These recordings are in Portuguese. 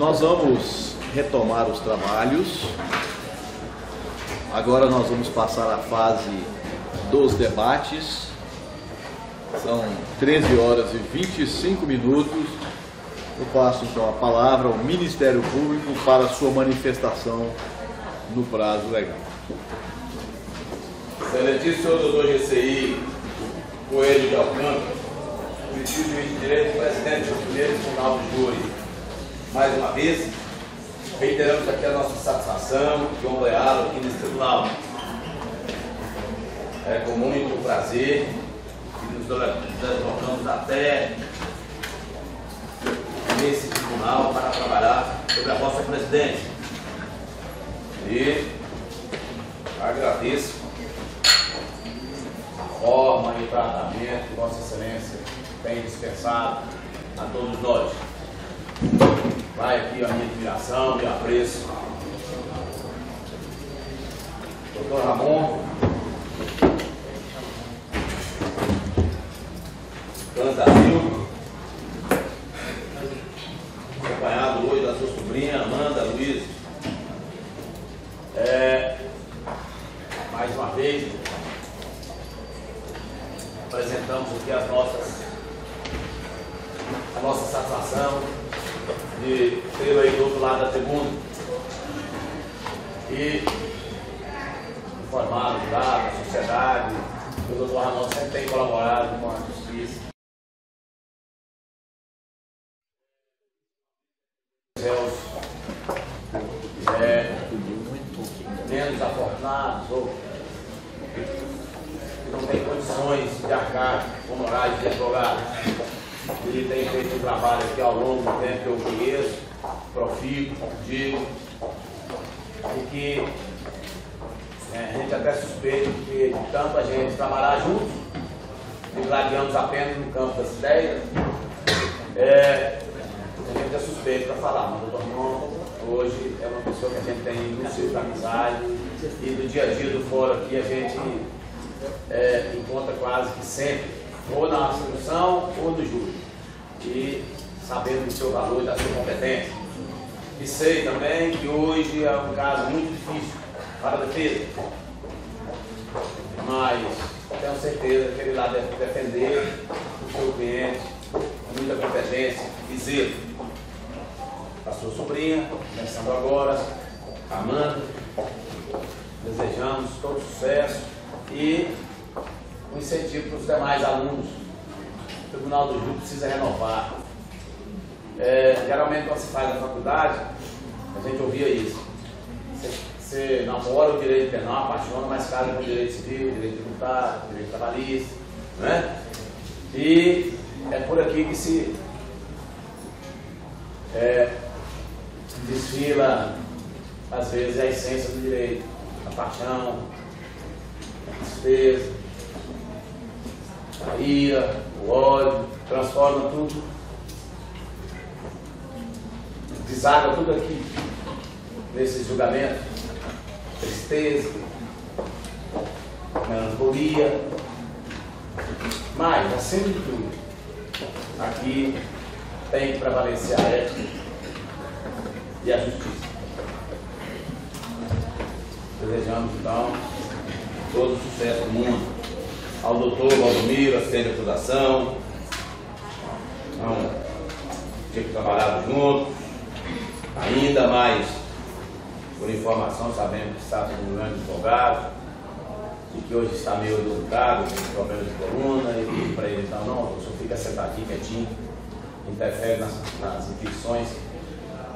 Nós vamos retomar os trabalhos. Agora nós vamos passar a fase dos debates. São 13 horas e 25 minutos. Eu passo então a palavra ao Ministério Público para a sua manifestação no prazo legal. Excelentíssimo senhor doutor GCI Coelho de Alcântara, juiz de direito, presidente do primeiro tribunal do júri, mais uma vez, reiteramos aqui a nossa satisfação de honrá-lo aqui nesse tribunal. É com muito prazer que nos deslocamos até nesse tribunal para trabalhar sobre a vossa presidência. E agradeço a forma e o tratamento que Vossa Excelência tem dispensado a todos nós. Vai aqui a minha admiração e apreço. Doutor Ramon Cantaril, acompanhado hoje da sua sobrinha Amanda Luiz. Mais uma vez, apresentamos aqui a nossa satisfação de tê-lo aí do outro lado da tribuna e informado da sociedade que o doutor Ramon sempre tem colaborado com a justiça. Menos afortunados ou que não tem condições de arcar com honorários de advogado. Ele tem feito um trabalho aqui ao longo do tempo que eu conheço, profigo, digo, e que a gente até suspeita que de tanto a gente trabalhar juntos, e gladiamos apenas no campo das ideias, a gente é suspeito para falar, mas o doutor Ramon hoje é uma pessoa que a gente tem muita amizade e do dia a dia do fórum aqui a gente encontra quase que sempre, ou na instrução ou no júri, e sabendo do seu valor e da sua competência. E sei também que hoje é um caso muito difícil para a defesa, mas tenho certeza que ele lá deve defender o seu cliente com muita competência e zelo. A sua sobrinha, começando agora, Amanda, desejamos todo sucesso e um incentivo para os demais alunos. O Tribunal do Júri precisa renovar. Geralmente, quando se faz na faculdade, a gente ouvia isso. Você namora o direito penal, apaixona, mas casa com o direito civil, direito tributário, direito trabalhista, né? E é por aqui que se desfila, às vezes, a essência do direito, a paixão, a tristeza, a ira, o ódio, transforma tudo, deságua tudo aqui, nesse julgamento, tristeza, melancolia, mas, acima de tudo, aqui tem que prevalecer a ética e a justiça. Desejamos, então, todo o sucesso do mundo ao doutor Valdomiro, assistente de acusação. Então, temos trabalhado juntos, ainda mais, por informação, sabemos que está sendo um grande advogado e que hoje está meio adulterado, com problemas de coluna, e pedi para ele, então, não, o senhor fica sentadinho, quietinho, interfere nas intuições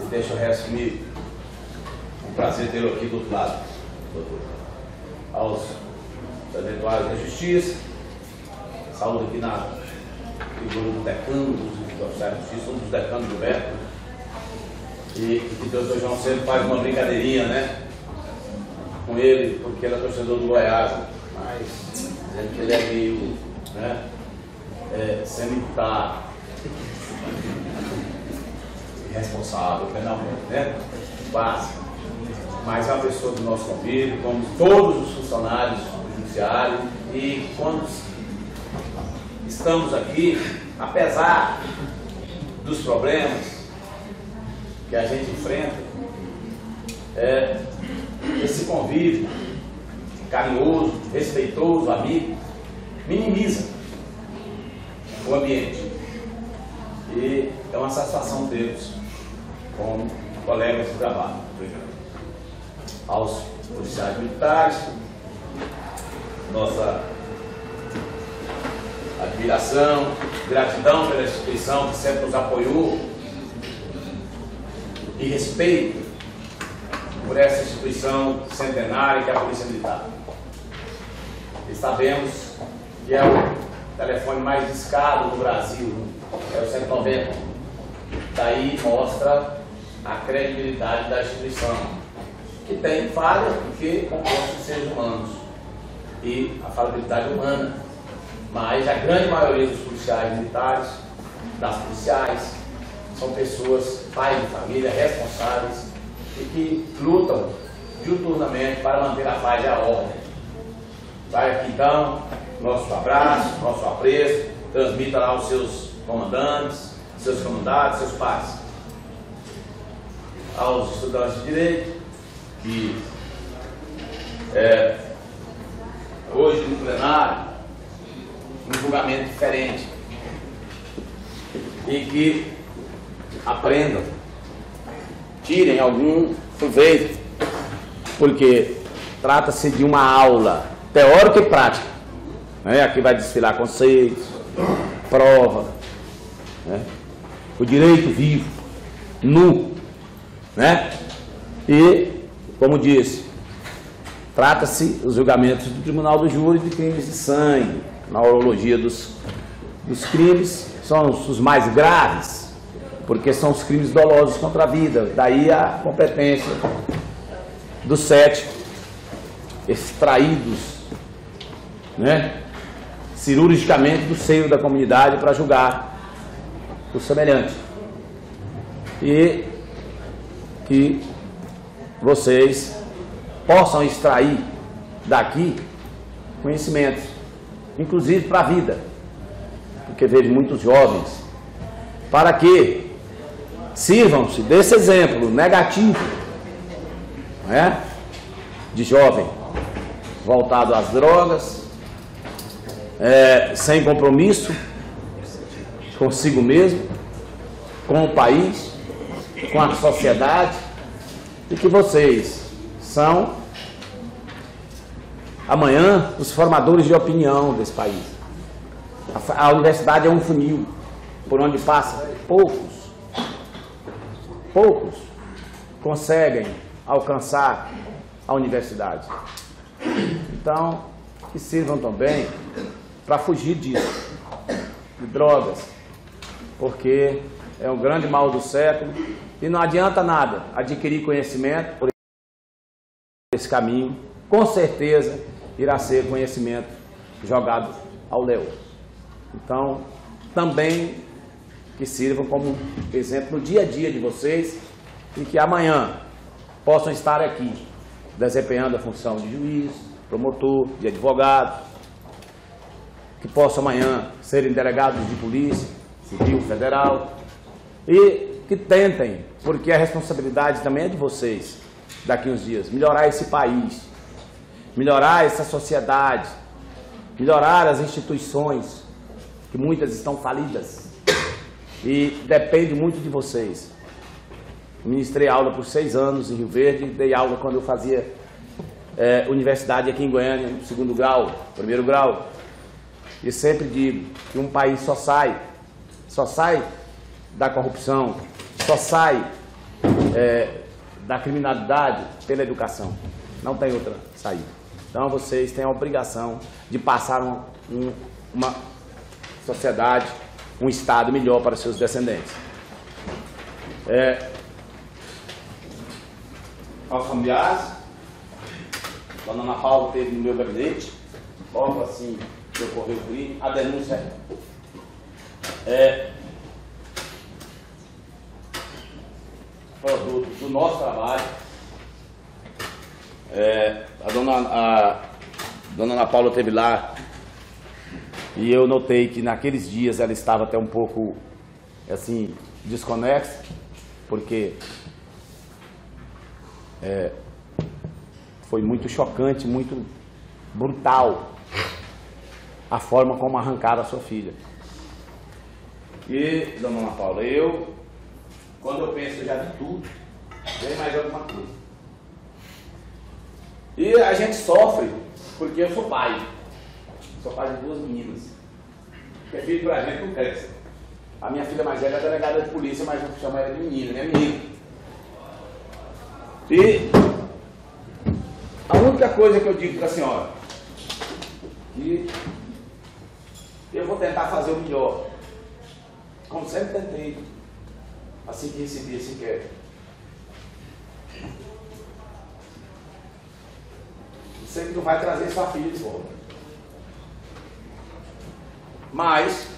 e deixa o resto comigo. Um prazer tê-lo aqui do outro lado, doutor. Aos eventuários da Justiça, saúde aqui na figura do decano, dos oficiais de Justiça, um dos decanos do Beto, e que Deus João sempre faz uma brincadeirinha, né, com ele, porque ele é torcedor do Goiás, mas dizendo que ele é meio, né, semi-militar, irresponsável, penalmente, né, básico. Mas é uma pessoa do nosso convívio, como todos os funcionários do Judiciário, e quando estamos aqui, apesar dos problemas, que a gente enfrenta, esse convívio carinhoso, respeitoso, amigo, minimiza o ambiente. E é uma satisfação tê-los como colegas de trabalho. Aos policiais militares, nossa admiração, gratidão pela instituição que sempre nos apoiou e respeito por essa instituição centenária que é a Polícia Militar. E sabemos que é o telefone mais discado do Brasil, é o 190. Daí mostra a credibilidade da instituição, que tem falha porque composto de seres humanos e a falabilidade humana, mas a grande maioria dos policiais militares, das policiais, são pessoas, pais de família, responsáveis e que lutam diuturnamente para manter a paz e a ordem. Vai aqui então nosso abraço, nosso apreço, transmita lá aos seus comandantes, seus comandados, seus pais. Aos estudantes de Direito, que hoje no plenário, um julgamento diferente, e que aprendam, tirem algum proveito, porque trata-se de uma aula teórica e prática. Aqui vai desfilar conceitos, prova, o direito vivo, nu, e, como disse, trata-se os julgamentos do Tribunal do Júri de crimes de sangue. Na orologia dos crimes são os mais graves, porque são os crimes dolosos contra a vida. Daí a competência dos 7 extraídos, cirurgicamente do seio da comunidade para julgar o semelhante. E que vocês possam extrair daqui conhecimentos, inclusive para a vida, porque vejo muitos jovens, para que sirvam-se desse exemplo negativo, de jovem voltado às drogas, sem compromisso consigo mesmo, com o país, com a sociedade, e que vocês são amanhã os formadores de opinião desse país. A universidade é um funil por onde passa poucos conseguem alcançar a universidade. Então, que sirvam também para fugir disso, de drogas, porque é um grande mal do século e não adianta nada adquirir conhecimento por esse caminho. Com certeza irá ser conhecimento jogado ao léu. Então, também que sirvam como exemplo no dia a dia de vocês e que amanhã possam estar aqui desempenhando a função de juiz, promotor, de advogado, que possam amanhã serem delegados de polícia civil, federal, e que tentem, porque a responsabilidade também é de vocês, daqui uns dias, melhorar esse país, melhorar essa sociedade, melhorar as instituições, que muitas estão falidas, e depende muito de vocês. Ministrei aula por 6 anos em Rio Verde, dei aula quando eu fazia universidade aqui em Goiânia, no 2º grau, 1º grau, e sempre digo que um país só sai da corrupção, só sai da criminalidade pela educação, não tem outra saída. Então vocês têm a obrigação de passar uma sociedade, um estado melhor para seus descendentes. Aos familiares, a dona Ana Paula esteve no meu gabinete, logo assim que ocorreu o crime, a denúncia produto do nosso trabalho. A dona Ana Paula esteve lá e eu notei que naqueles dias ela estava até um pouco assim desconexa, porque foi muito chocante, muito brutal a forma como arrancaram a sua filha. E, dona Ana Paula, quando eu penso, eu já vi tudo, vem mais alguma coisa. E a gente sofre, porque eu sou pai de 2 meninas, que é filho pra gente não cresce. A minha filha mais velha é delegada de polícia, mas eu chamo ela de menina, minha menina. E a única coisa que eu digo para a senhora, que eu vou tentar fazer o melhor, como sempre tentei, assim que recebi esse inquérito. Sei que não vai trazer sua filha de volta. Mas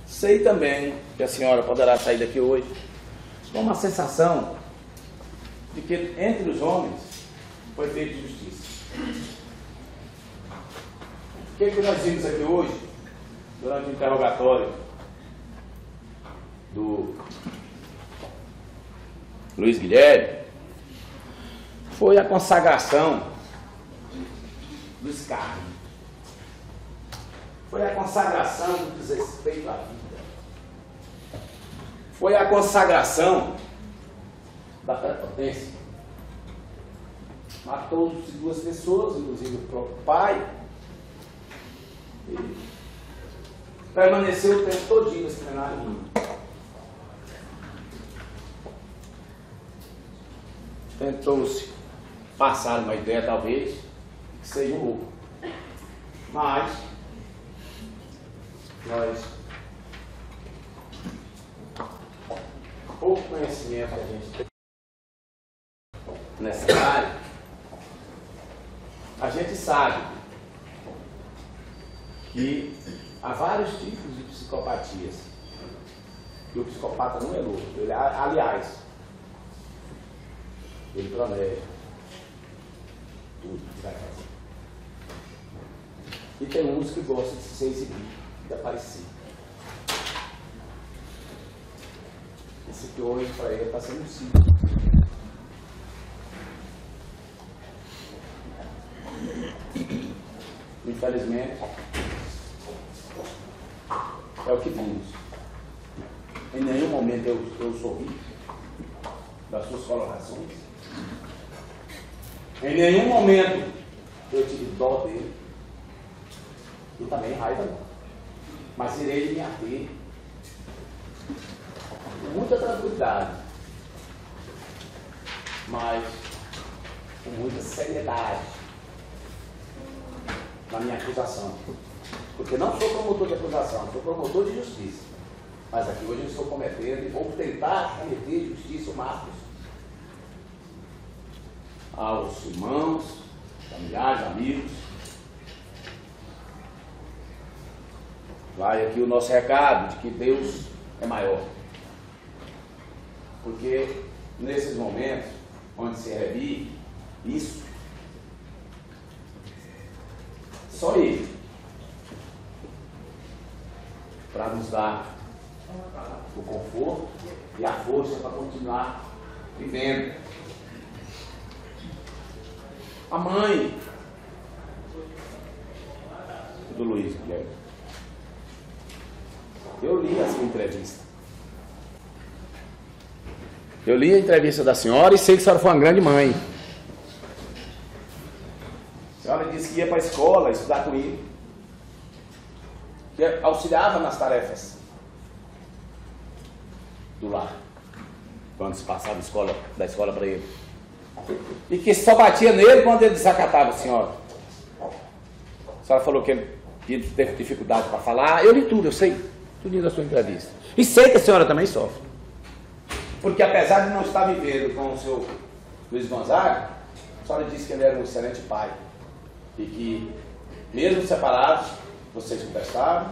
sei também que a senhora poderá sair daqui hoje com uma sensação de que entre os homens foi feita justiça. O que nós vimos aqui hoje, durante o interrogatório do Luiz Guilherme, foi a consagração do escárnio. Foi a consagração do desrespeito à vida. Foi a consagração da prepotência. Matou-se 2 pessoas, inclusive o próprio pai. E permaneceu o tempo todinho nesse plenário. Tentou-se passar uma ideia, talvez, que seja um louco. Mas nós, pouco conhecimento que a gente tem nessa área, a gente sabe que há vários tipos de psicopatias. E o psicopata não é louco. Ele, aliás, ele planeja tudo que vai fazer. E tem uns que gostam de se exibir, de aparecer. Esse aqui hoje para ele está sendo um ciclo. Infelizmente, é o que vimos. Em nenhum momento eu sorri das suas colocações. Em nenhum momento eu tive dó dele. E também raiva não. Mas irei me ater com muita tranquilidade, mas com muita seriedade na minha acusação. Porque não sou promotor de acusação, sou promotor de justiça. Mas aqui hoje eu estou cometendo e vou tentar cometer justiça o máximo aos irmãos, familiares, amigos. Vai aqui o nosso recado de que Deus é maior. Porque nesses momentos onde se revive isso, só Ele, para nos dar o conforto e a força para continuar vivendo. A mãe do Luiz Guilherme, eu li a sua entrevista. Eu li a entrevista da senhora e sei que a senhora foi uma grande mãe. A senhora disse que ia para a escola estudar comigo, que auxiliava nas tarefas do lar, quando se passava da escola para ele. E que só batia nele quando ele desacatava a senhora. A senhora falou que ele teve dificuldade para falar. Eu li tudo, eu sei tudo da sua entrevista. E sei que a senhora também sofre. Porque apesar de não estar vivendo com o seu Luiz Gonzaga, a senhora disse que ele era um excelente pai. E que, mesmo separados, vocês conversavam.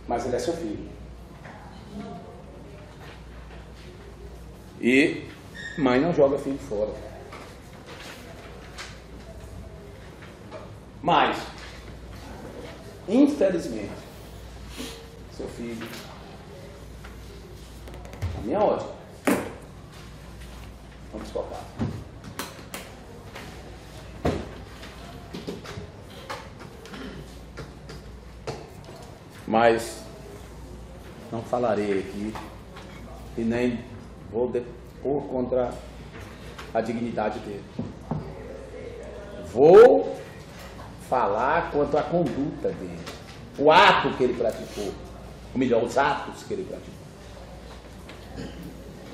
Mas ele é seu filho. E mãe não joga filho fora. Mas, infelizmente, seu filho minha ótica. Vamos colocar. Mas não falarei aqui e nem vou depor contra a dignidade dele. Vou falar quanto à conduta dele, o ato que ele praticou, ou melhor, os atos que ele praticou.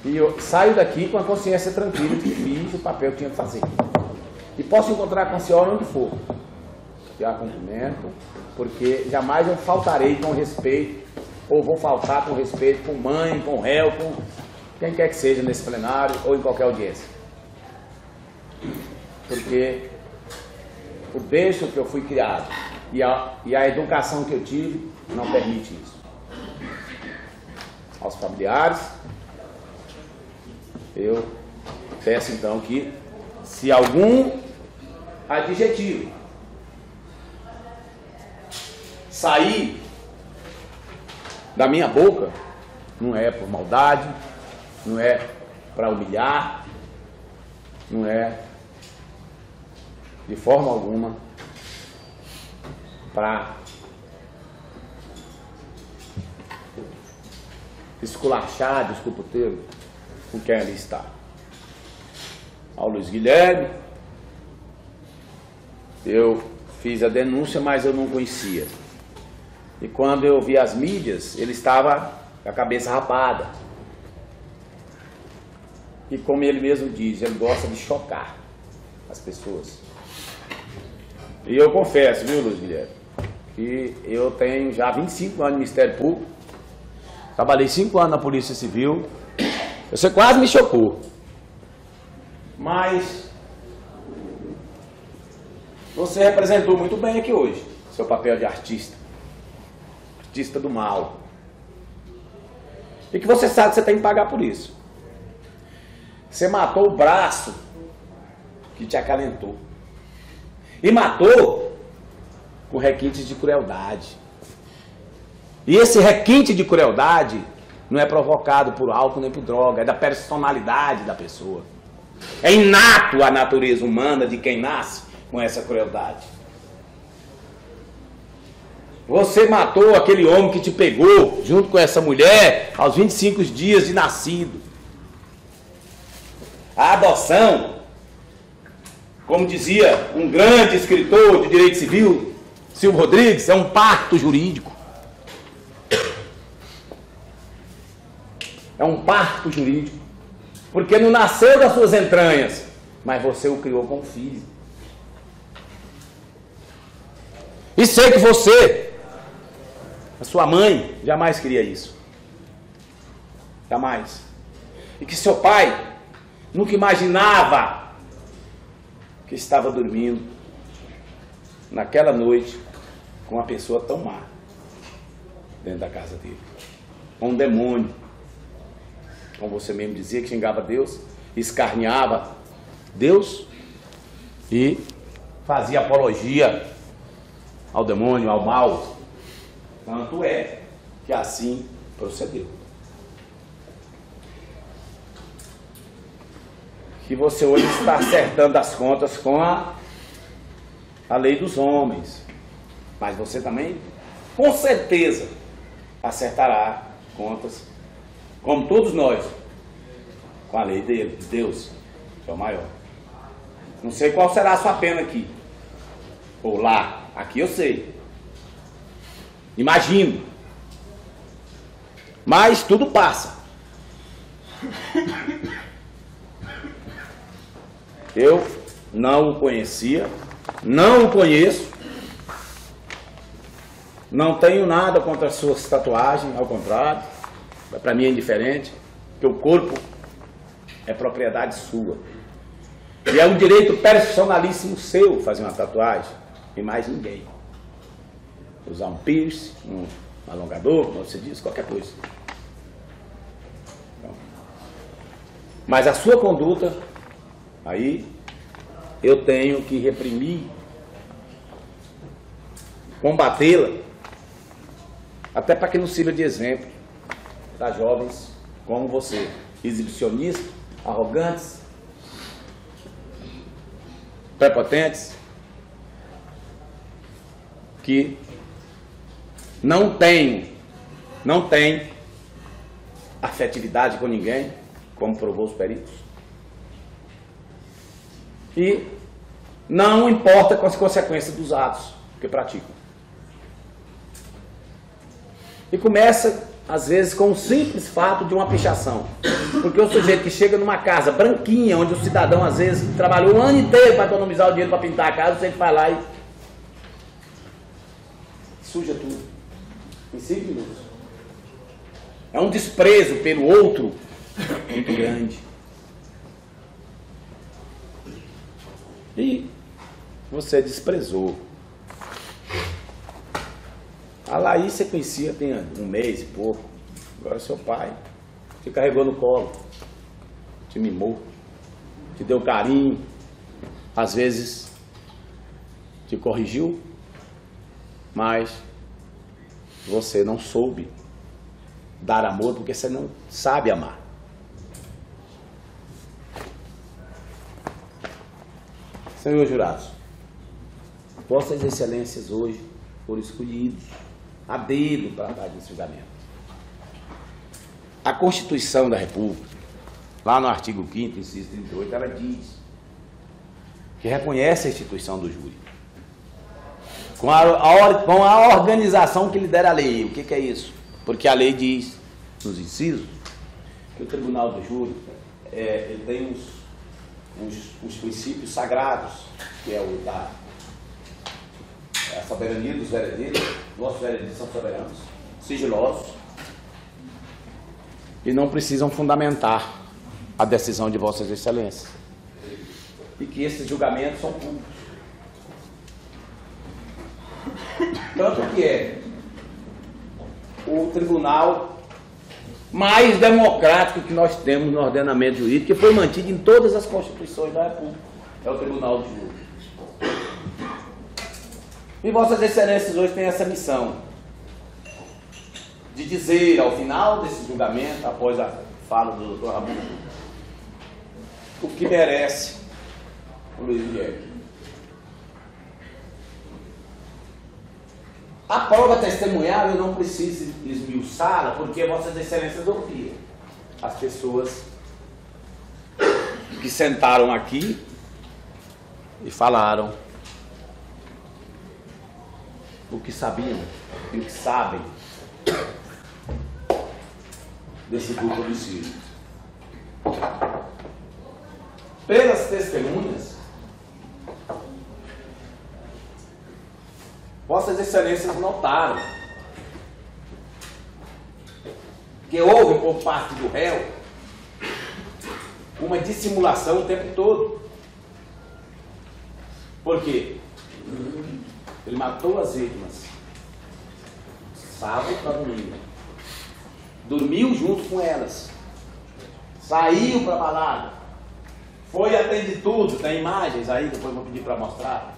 E eu saio daqui com a consciência tranquila de que fiz o papel que tinha que fazer. E posso encontrar com a senhora onde for. Que há cumprimento, porque jamais eu faltarei com respeito, ou vou faltar com respeito com mãe, com réu, com quem quer que seja nesse plenário ou em qualquer audiência. Porque o berço que eu fui criado e a educação que eu tive não permite isso. Aos familiares, eu peço então que, se algum adjetivo sair da minha boca, não é por maldade, não é para humilhar, não é de forma alguma para esculachar, desculpa o termo, com quem ali está. Ao Luiz Guilherme, eu fiz a denúncia, mas eu não conhecia. E quando eu vi as mídias, ele estava com a cabeça rapada. E como ele mesmo diz, ele gosta de chocar as pessoas. E eu confesso, viu, Luiz Guilherme, que eu tenho já 25 anos no Ministério Público, trabalhei 5 anos na Polícia Civil, você quase me chocou. Mas você representou muito bem aqui hoje, seu papel de artista do mal. E que você sabe que você tem que pagar por isso. Você matou o braço que te acalentou. E matou com requintes de crueldade. E esse requinte de crueldade não é provocado por álcool nem por droga, é da personalidade da pessoa. É inato à natureza humana de quem nasce com essa crueldade. Você matou aquele homem que te pegou junto com essa mulher aos 25 dias de nascido. A adoção, como dizia um grande escritor de direito civil, Silvio Rodrigues, é um parto jurídico. É um parto jurídico. Porque não nasceu das suas entranhas, mas você o criou como filho. E sei que você, a sua mãe, jamais queria isso. Jamais. E que seu pai nunca imaginava que estava dormindo naquela noite com uma pessoa tão má dentro da casa dele. Com um demônio. Como você mesmo dizia, que xingava Deus, escarneava Deus e fazia apologia ao demônio, ao mal. Tanto é que assim procedeu. Que você hoje está acertando as contas com a lei dos homens. Mas você também, com certeza, acertará contas, como todos nós, com a lei dele, de Deus, que é o maior. Não sei qual será a sua pena aqui, ou lá. Aqui eu sei. Imagino. Mas tudo passa. Eu não o conhecia, não o conheço, não tenho nada contra as suas tatuagens, ao contrário, para mim é indiferente, porque o corpo é propriedade sua. E é um direito personalíssimo seu fazer uma tatuagem, e mais ninguém. Usar um piercing, um alongador, como você diz, qualquer coisa. Então, mas a sua conduta, aí eu tenho que reprimir, combatê-la, até para que não sirva de exemplo para jovens como você, exibicionistas, arrogantes, prepotentes, que não tem afetividade com ninguém, como provou os peritos, e não importa com as consequências dos atos que praticam. E começa, às vezes, com o simples fato de uma pichação. Porque o sujeito que chega numa casa branquinha, onde o cidadão, às vezes, trabalhou um ano inteiro para economizar o dinheiro para pintar a casa, você vai lá e suja tudo em 5 minutos. É um desprezo pelo outro muito grande. E você desprezou. A Laís você conhecia tem 1 mês e pouco. Agora seu pai te carregou no colo, te mimou, te deu carinho, às vezes te corrigiu, mas você não soube dar amor porque você não sabe amar. Senhor jurados, vossas excelências hoje foram escolhidos a dedo para dar esse julgamento. A Constituição da República, lá no artigo 5º, inciso 38, ela diz que reconhece a instituição do júri com a organização que lidera a lei. O que é isso? Porque a lei diz, nos incisos, que o Tribunal do Júri ele tem uns princípios sagrados, que é a soberania dos veredeiros. Nossos veredeiros são soberanos, sigilosos, e não precisam fundamentar a decisão de vossas excelências. E que esses julgamentos são públicos. Tanto que é o tribunal mais democrático que nós temos no ordenamento jurídico, que foi mantido em todas as constituições da República. É o Tribunal de Júri. E vossas excelências hoje têm essa missão de dizer ao final desse julgamento, após a fala do Dr. Ramon, o que merece o Luiz Guilherme. A prova testemunhal eu não preciso esmiuçá-la, porque vossas excelências ouviram as pessoas que sentaram aqui e falaram o que sabiam e o que sabem desse duplo homicídio. Pelas testemunhas, vossas excelências notaram que houve por parte do réu uma dissimulação o tempo todo. Por quê? Ele matou as vítimas sábado para domingo, dormiu junto com elas, saiu para balada, foi atender tudo, tem imagens aí, depois vou pedir para mostrar,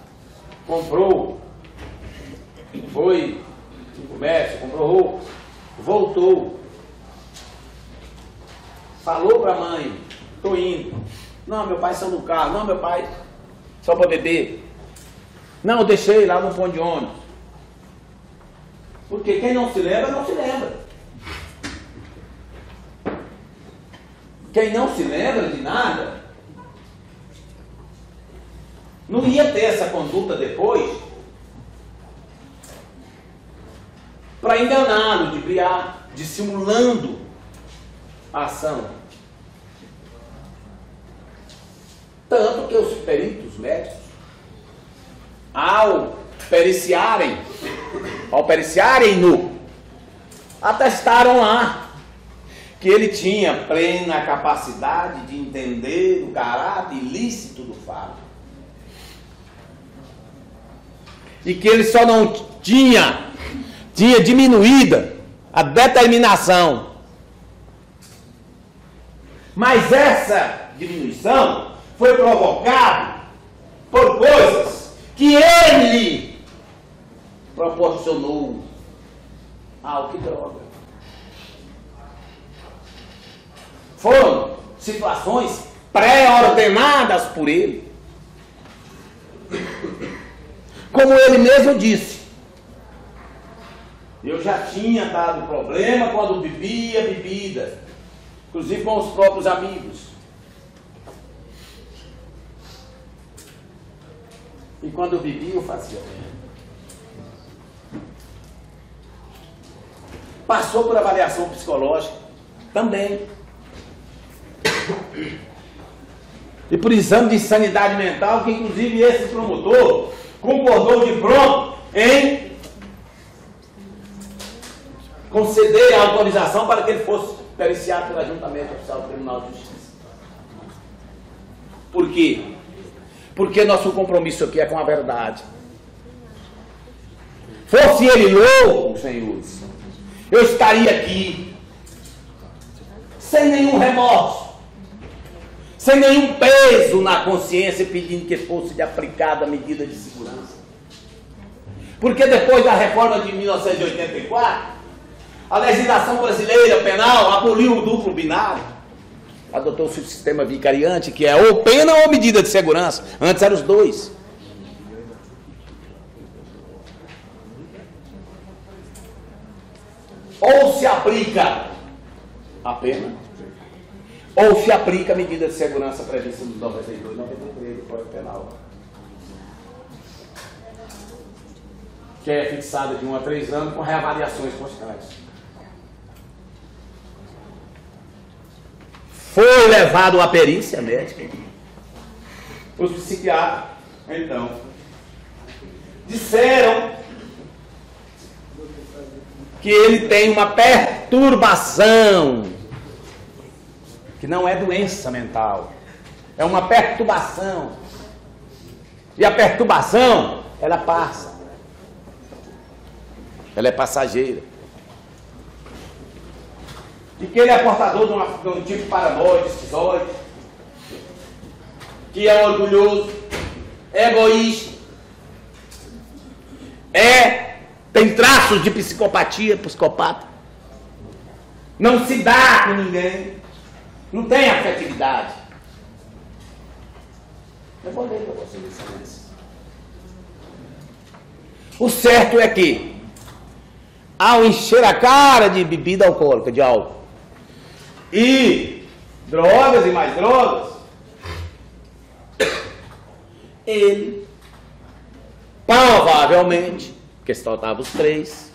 comprou, foi no comércio, comprou roupa, voltou, falou para a mãe, estou indo, não, meu pai saiu no carro, não, meu pai só para beber, não, eu deixei lá no ponto de ônibus. Porque quem não se lembra, não se lembra. Quem não se lembra de nada, não ia ter essa conduta depois para enganá-lo, de criar, dissimulando a ação. Tanto que os peritos médicos, ao periciarem-no, atestaram lá que ele tinha plena capacidade de entender o caráter ilícito do fato. E que ele só não tinha diminuída a determinação. Mas essa diminuição foi provocada por coisas que ele proporcionou. Que droga. Foram situações pré-ordenadas por ele. Como ele mesmo disse, eu já tinha dado problema quando bebia bebida, inclusive com os próprios amigos. E quando eu bebia, eu fazia. Passou por avaliação psicológica também. E por exame de sanidade mental, que inclusive esse promotor concordou de pronto em conceder a autorização para que ele fosse periciado pela Junta Médica Oficial do Tribunal de Justiça. Por quê? Porque nosso compromisso aqui é com a verdade. Fosse ele louco, senhores, eu estaria aqui sem nenhum remorso, sem nenhum peso na consciência, pedindo que fosse aplicada a medida de segurança. Porque depois da reforma de 1984, a legislação brasileira penal aboliu o duplo binário, adotou o sistema vicariante, que é ou pena ou medida de segurança. Antes eram os dois. Ou se aplica a pena, ou se aplica a medida de segurança prevista nos 92 e 93 do Código Penal, que é fixada de 1 a 3 anos com reavaliações constantes. Foi levado à perícia médica. Os psiquiatras, então, disseram que ele tem uma perturbação, que não é doença mental, é uma perturbação. E a perturbação, ela passa. Ela é passageira. E que ele é portador de um tipo paranoide, esquizoide, que é orgulhoso, egoísta, tem traços de psicopatia, psicopata, não se dá com ninguém, não tem afetividade. Eu vou ler para vocês isso. O certo é que, ao encher a cara de bebida alcoólica, de álcool, e drogas e mais drogas, ele, provavelmente, porque faltavam os 3,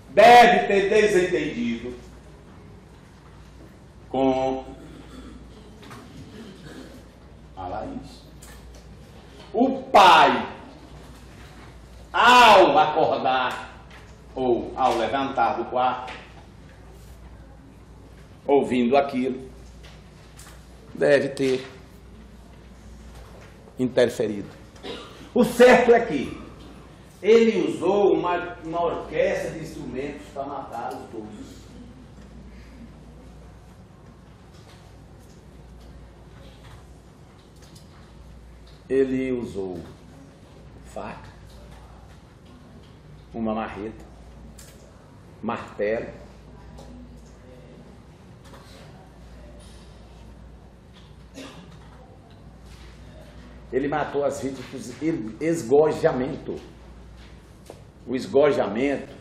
deve ter desentendido com a Laís. O pai, ao acordar ou ao levantar do quarto, ouvindo aquilo, deve ter interferido. O certo é que ele usou uma orquestra de instrumentos para matá-los todos. Ele usou faca, uma marreta, martelo, ele matou as vítimas por esgojamento. O esgojamento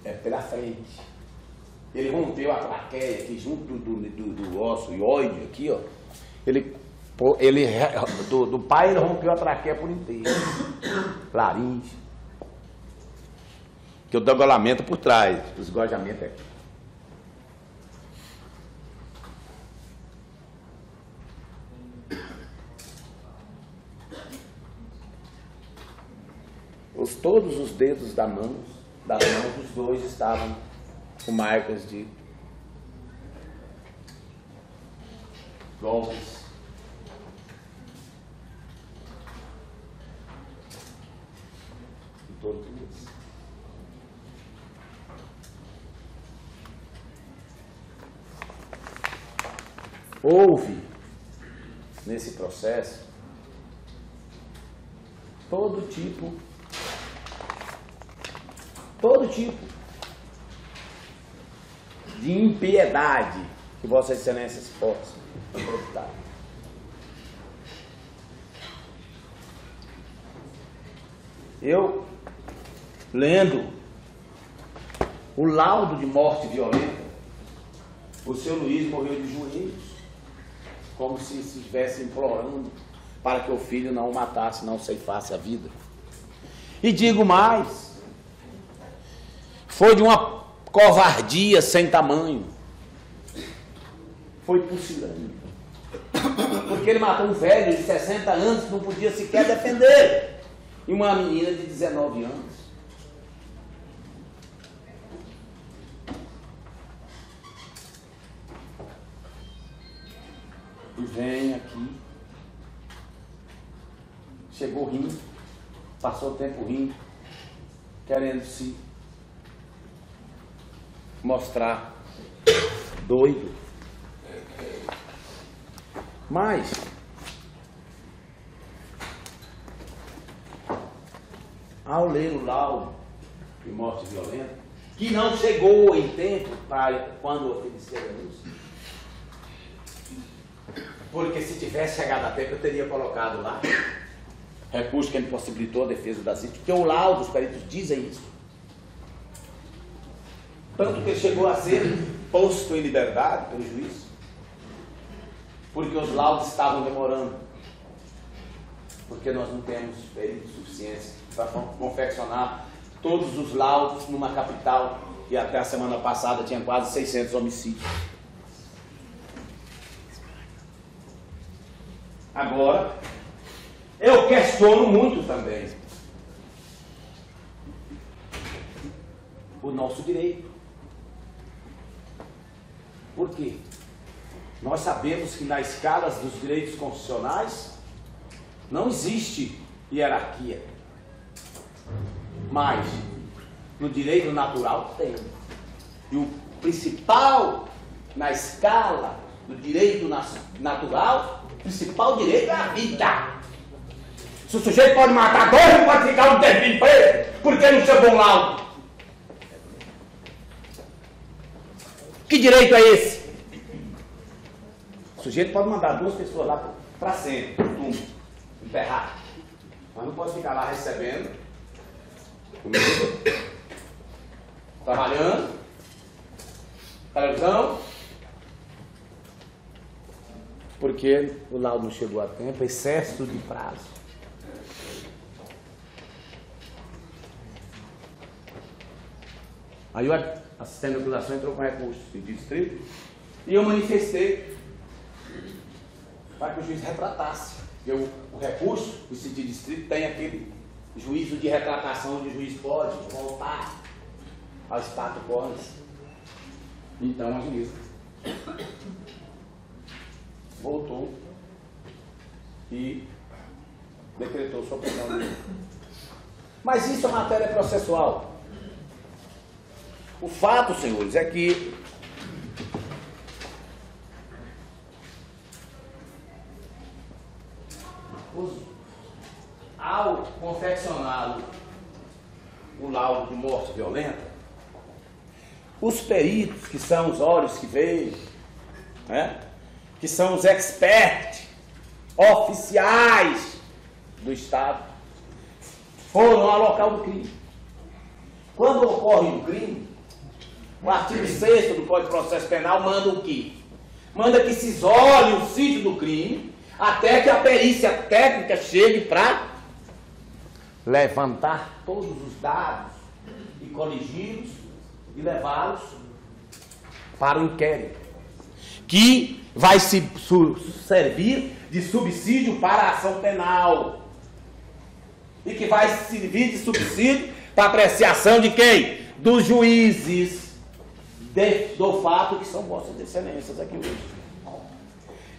é pela frente. Ele rompeu a traqueia aqui junto do osso ióide aqui, ó. Do pai ele rompeu a traqueia por inteiro. Laringe. Que o degolamento por trás, o esgojamento é aqui. Todos os dedos das mãos dos dois estavam com marcas de golpes. Em todos eles. Houve, nesse processo, todo tipo de impiedade que Vossa Excelência se possa acreditar. Eu, lendo o laudo de morte violenta, o seu Luiz morreu de joelhos, como se estivesse implorando para que o filho não o matasse, não ceifasse a vida. E digo mais, foi de uma covardia sem tamanho, foi pusilânime, porque ele matou um velho de 60 anos que não podia sequer defender, e uma menina de 19 anos. E vem aqui, chegou rindo, passou o tempo rindo, querendo se mostrar doido. Mas ao ler o laudo de morte violenta, que não chegou em tempo para quando oferecer a luz, porque se tivesse chegado a tempo eu teria colocado lá recurso que impossibilitou a defesa das vítimas, porque o laudo dos peritos dizem isso. Tanto que ele chegou a ser posto em liberdade pelo juiz, porque os laudos estavam demorando, porque nós não temos peritos suficientes para confeccionar todos os laudos numa capital que até a semana passada tinha quase 600 homicídios. Agora, eu questiono muito também o nosso direito. Por quê? Nós sabemos que nas escalas dos direitos constitucionais não existe hierarquia. Mas no direito natural tem. E o principal na escala do direito natural, o principal direito é a vida. Se o sujeito pode matar dois, não pode ficar um tempinho preso, porque não chegou um laudo. Que direito é esse? O sujeito pode mandar duas pessoas lá para sempre, no túmulo, enterrar. Mas não pode ficar lá recebendo, comida, trabalhando, televisão, porque o laudo não chegou a tempo, excesso de prazo. Aí o assistente de acusação entrou com recurso de distrito e eu manifestei para que o juiz retratasse. Porque o recurso do sentido distrito tem aquele juízo de retratação onde o juiz pode voltar ao status quo. Então a juíza voltou e decretou sua prisão dele. Mas isso é matéria processual. O fato, senhores, é que ao confeccionar o laudo de morte violenta, os peritos, que são os olhos que veem, né, que são os experts oficiais do Estado, foram ao local do crime. Quando ocorre um crime, o artigo 6º do Código de Processo Penal manda o quê? Manda que se isole o sítio do crime até que a perícia técnica chegue para levantar todos os dados e coligi-los e levá-los para o inquérito, que vai se servir de subsídio para a ação penal e que vai servir de subsídio para a apreciação de quem? Dos juízes do fato que são vossas excelências aqui hoje.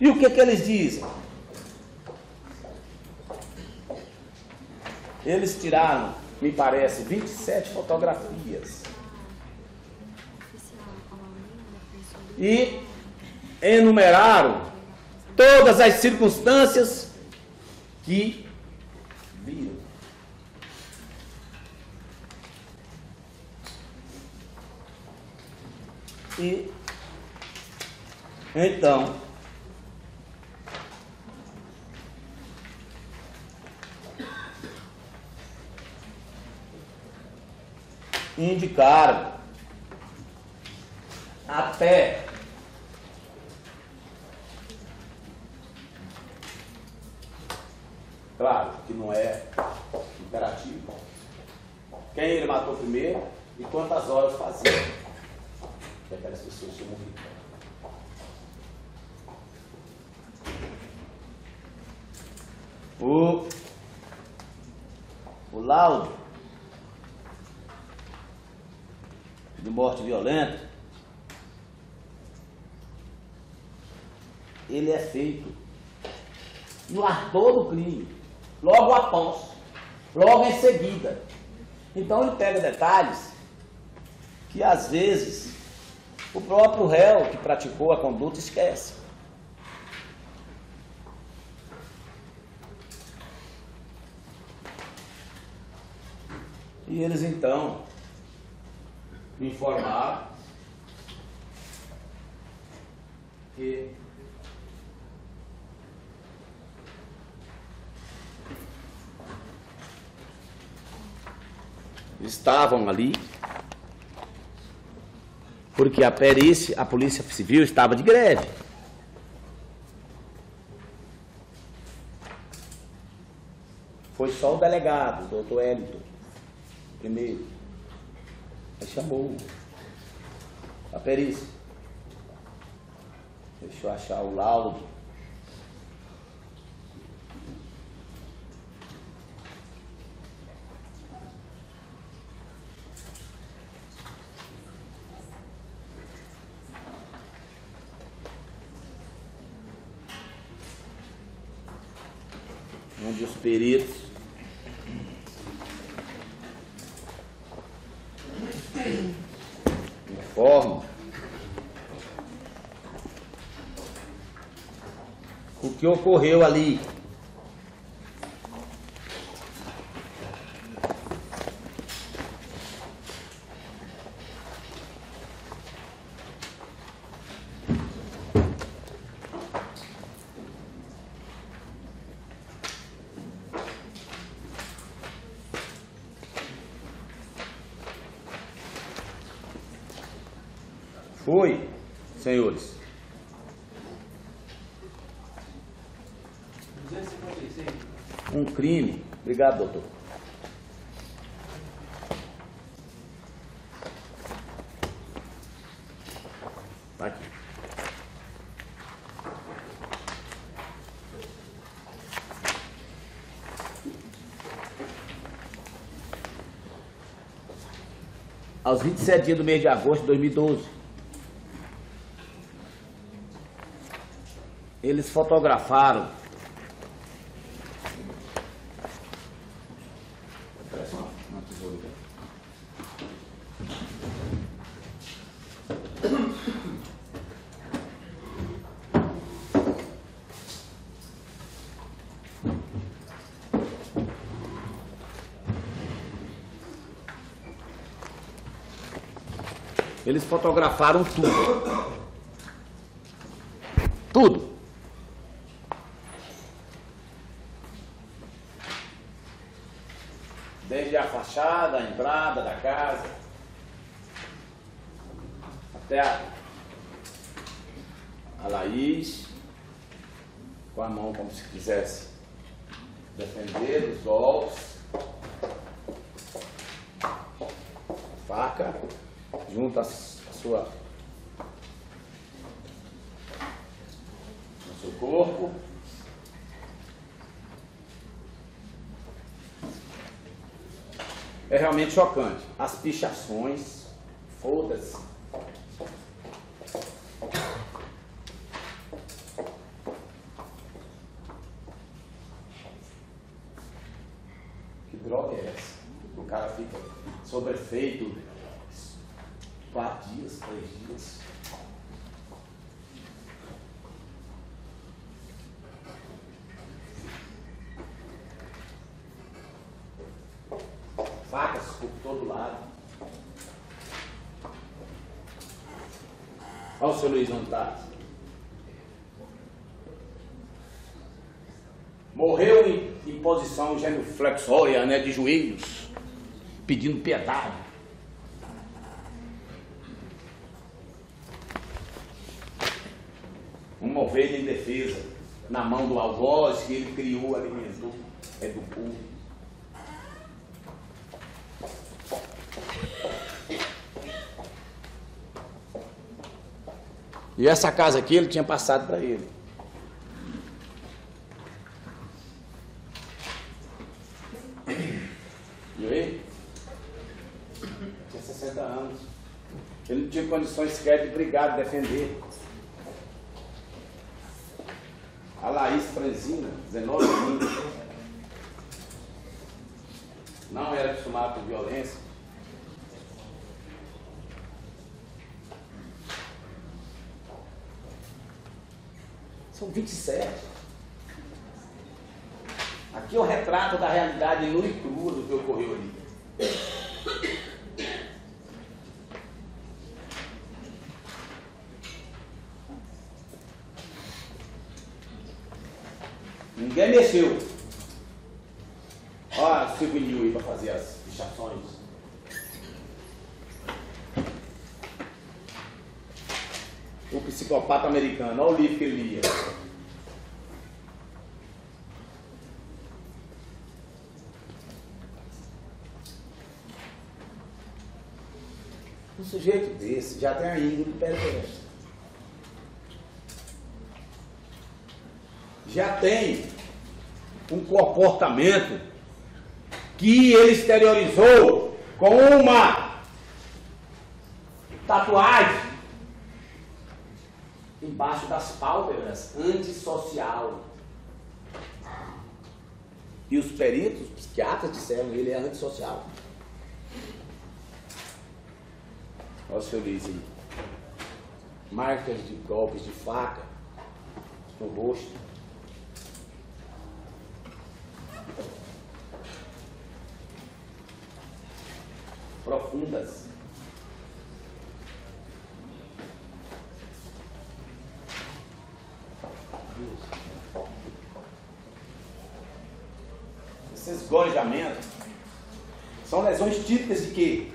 E o que eles dizem? Eles tiraram, me parece, 27 fotografias e enumeraram todas as circunstâncias que viram. E então indicaram até claro que não é imperativo quem ele matou primeiro e quantas horas fazia que aquelas pessoas tinham morrido. O laudo de morte violenta, ele é feito no ardor do crime, logo após, logo em seguida. Então ele pega detalhes que às vezes o próprio réu que praticou a conduta esquece. E eles então me informaram que estavam ali porque a perícia, a Polícia Civil estava de greve. Foi só o delegado, o doutor Hélito, primeiro. Ele chamou a perícia. Deixa eu achar o laudo. Onde os peritos informam o que ocorreu ali. Foi, senhores, 256. um crime. Obrigado, doutor. Tá aqui. Aos 27 dias do mês de agosto de 2012, eles fotografaram uma tesoura aqui. Eles fotografaram tudo. Tudo. Desde a fachada, a entrada da casa, até a Laís, com a mão como se quisesse defender dos golpes, faca, junto a sua, no seu corpo. É realmente chocante. As pichações, foda-se. Que droga é essa? O cara fica sobrefeito 4 dias, 3 dias. Facas por todo lado. seu Luiz, onde está? Morreu em posição genuflexória, né, de joelhos, pedindo piedade. Uma ovelha indefesa, na mão do algoz que ele criou, alimentou, educou. E essa casa aqui ele tinha passado para ele. E aí? Tinha 60 anos. Ele não tinha condições sequer de brigar, de defender. A Laís Franzina, 19 anos. Não era acostumado com violência. São 27. Aqui é o retrato da realidade nua e crua do que ocorreu ali. Ninguém mexeu. Olha o Silvio aí para fazer as fichações. O psicopata americano, olha o livro que ele lia. Um sujeito desse já tem a índole perversa. Já tem um comportamento que ele exteriorizou com uma tatuagem embaixo das pálpebras, antissocial. E os peritos, os psiquiatras disseram que ele é antissocial. Olha o seu Luiz aí. Marcas de golpes de faca no rosto. Profundas. Esses gorjamentos são lesões típicas de quê?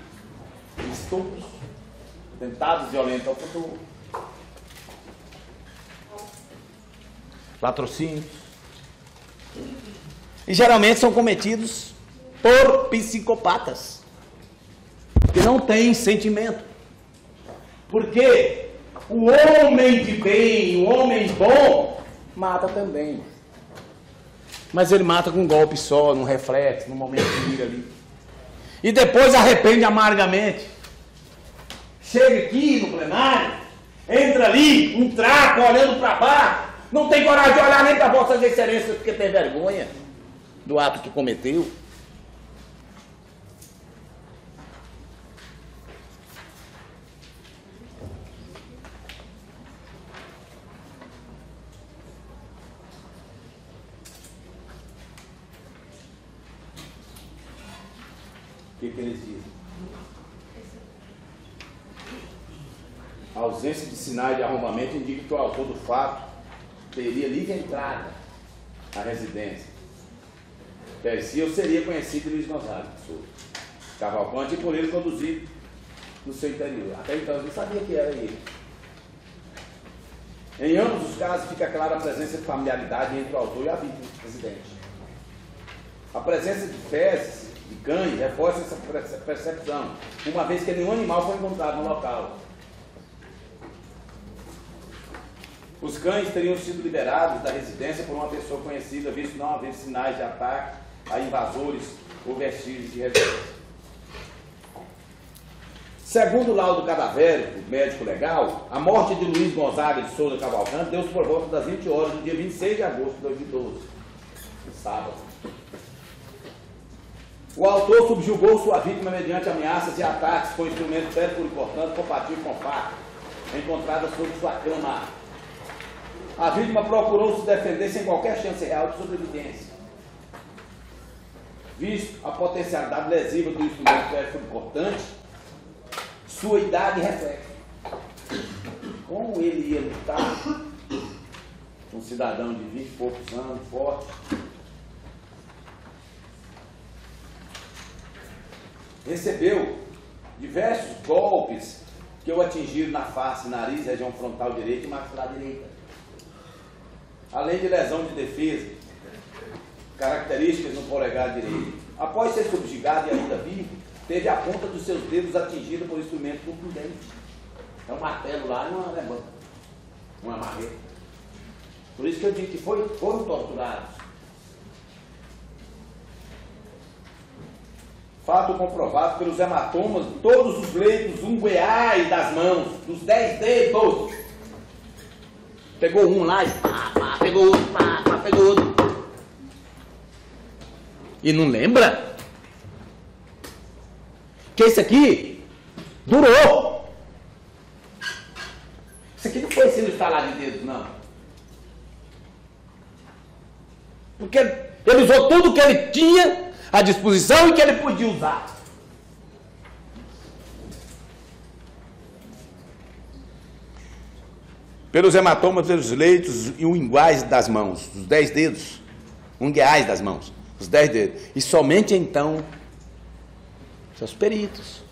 Estupros, tentados violentos ao futuro, latrocínios. E geralmente são cometidos por psicopatas que não têm sentimento. Porque o homem de bem, o homem bom, mata também. Mas ele mata com um golpe só, num reflexo, num momento de ira ali. E depois arrepende amargamente. Chega aqui no plenário, entra ali, um traco olhando para baixo, não tem coragem de olhar nem para vossas excelências porque tem vergonha do ato que cometeu. O que eles dizem? A ausência de sinais de arrombamento indica que o autor do fato teria livre entrada à residência. Se eu seria conhecido Luiz Gonzaga, Cavalcante, e por ele conduzido no seu interior. Até então eu não sabia que era ele. Em ambos os casos fica clara a presença de familiaridade entre o autor e a vítima, o residente. A presença de fezes de cães reforça essa percepção, uma vez que nenhum animal foi encontrado no local. Os cães teriam sido liberados da residência por uma pessoa conhecida, visto não haver sinais de ataque a invasores ou vestígios de residência. Segundo o laudo cadavérico, médico legal, a morte de Luiz Gonzaga de Souza Cavalcante deu-se por volta das 20 horas do dia 26 de agosto de 2012, sábado. O autor subjugou sua vítima mediante ameaças e ataques com instrumento percurimportante compatível com faca, encontrada sobre sua cama. A vítima procurou se defender sem qualquer chance real de sobrevivência. Visto a potencialidade lesiva do instrumento percurimportante, sua idade reflete. como ele ia lutar, um cidadão de 20 e poucos anos, forte, recebeu diversos golpes que o atingiram na face, nariz, região frontal direita e maxilar direita. Além de lesão de defesa, características no polegar direito. Após ser subjugado e ainda vivo, teve a ponta dos seus dedos atingida por instrumento contundente. É um martelo lá e uma levanta, uma marreta. Por isso que eu digo que foram torturados. Fato comprovado pelos hematomas de todos os leitos ungueais das mãos, dos 10 dedos. Pegou um lá e pegou outro, pegou outro. E não lembra? Que isso aqui durou. Isso aqui não foi sendo estalar de dedos, não. Porque ele usou tudo que ele tinha à disposição e que ele podia usar. Pelos hematomas, pelos leitos e unguais das mãos, os 10 dedos, ungueais das mãos, os 10 dedos. E somente então, seus peritos,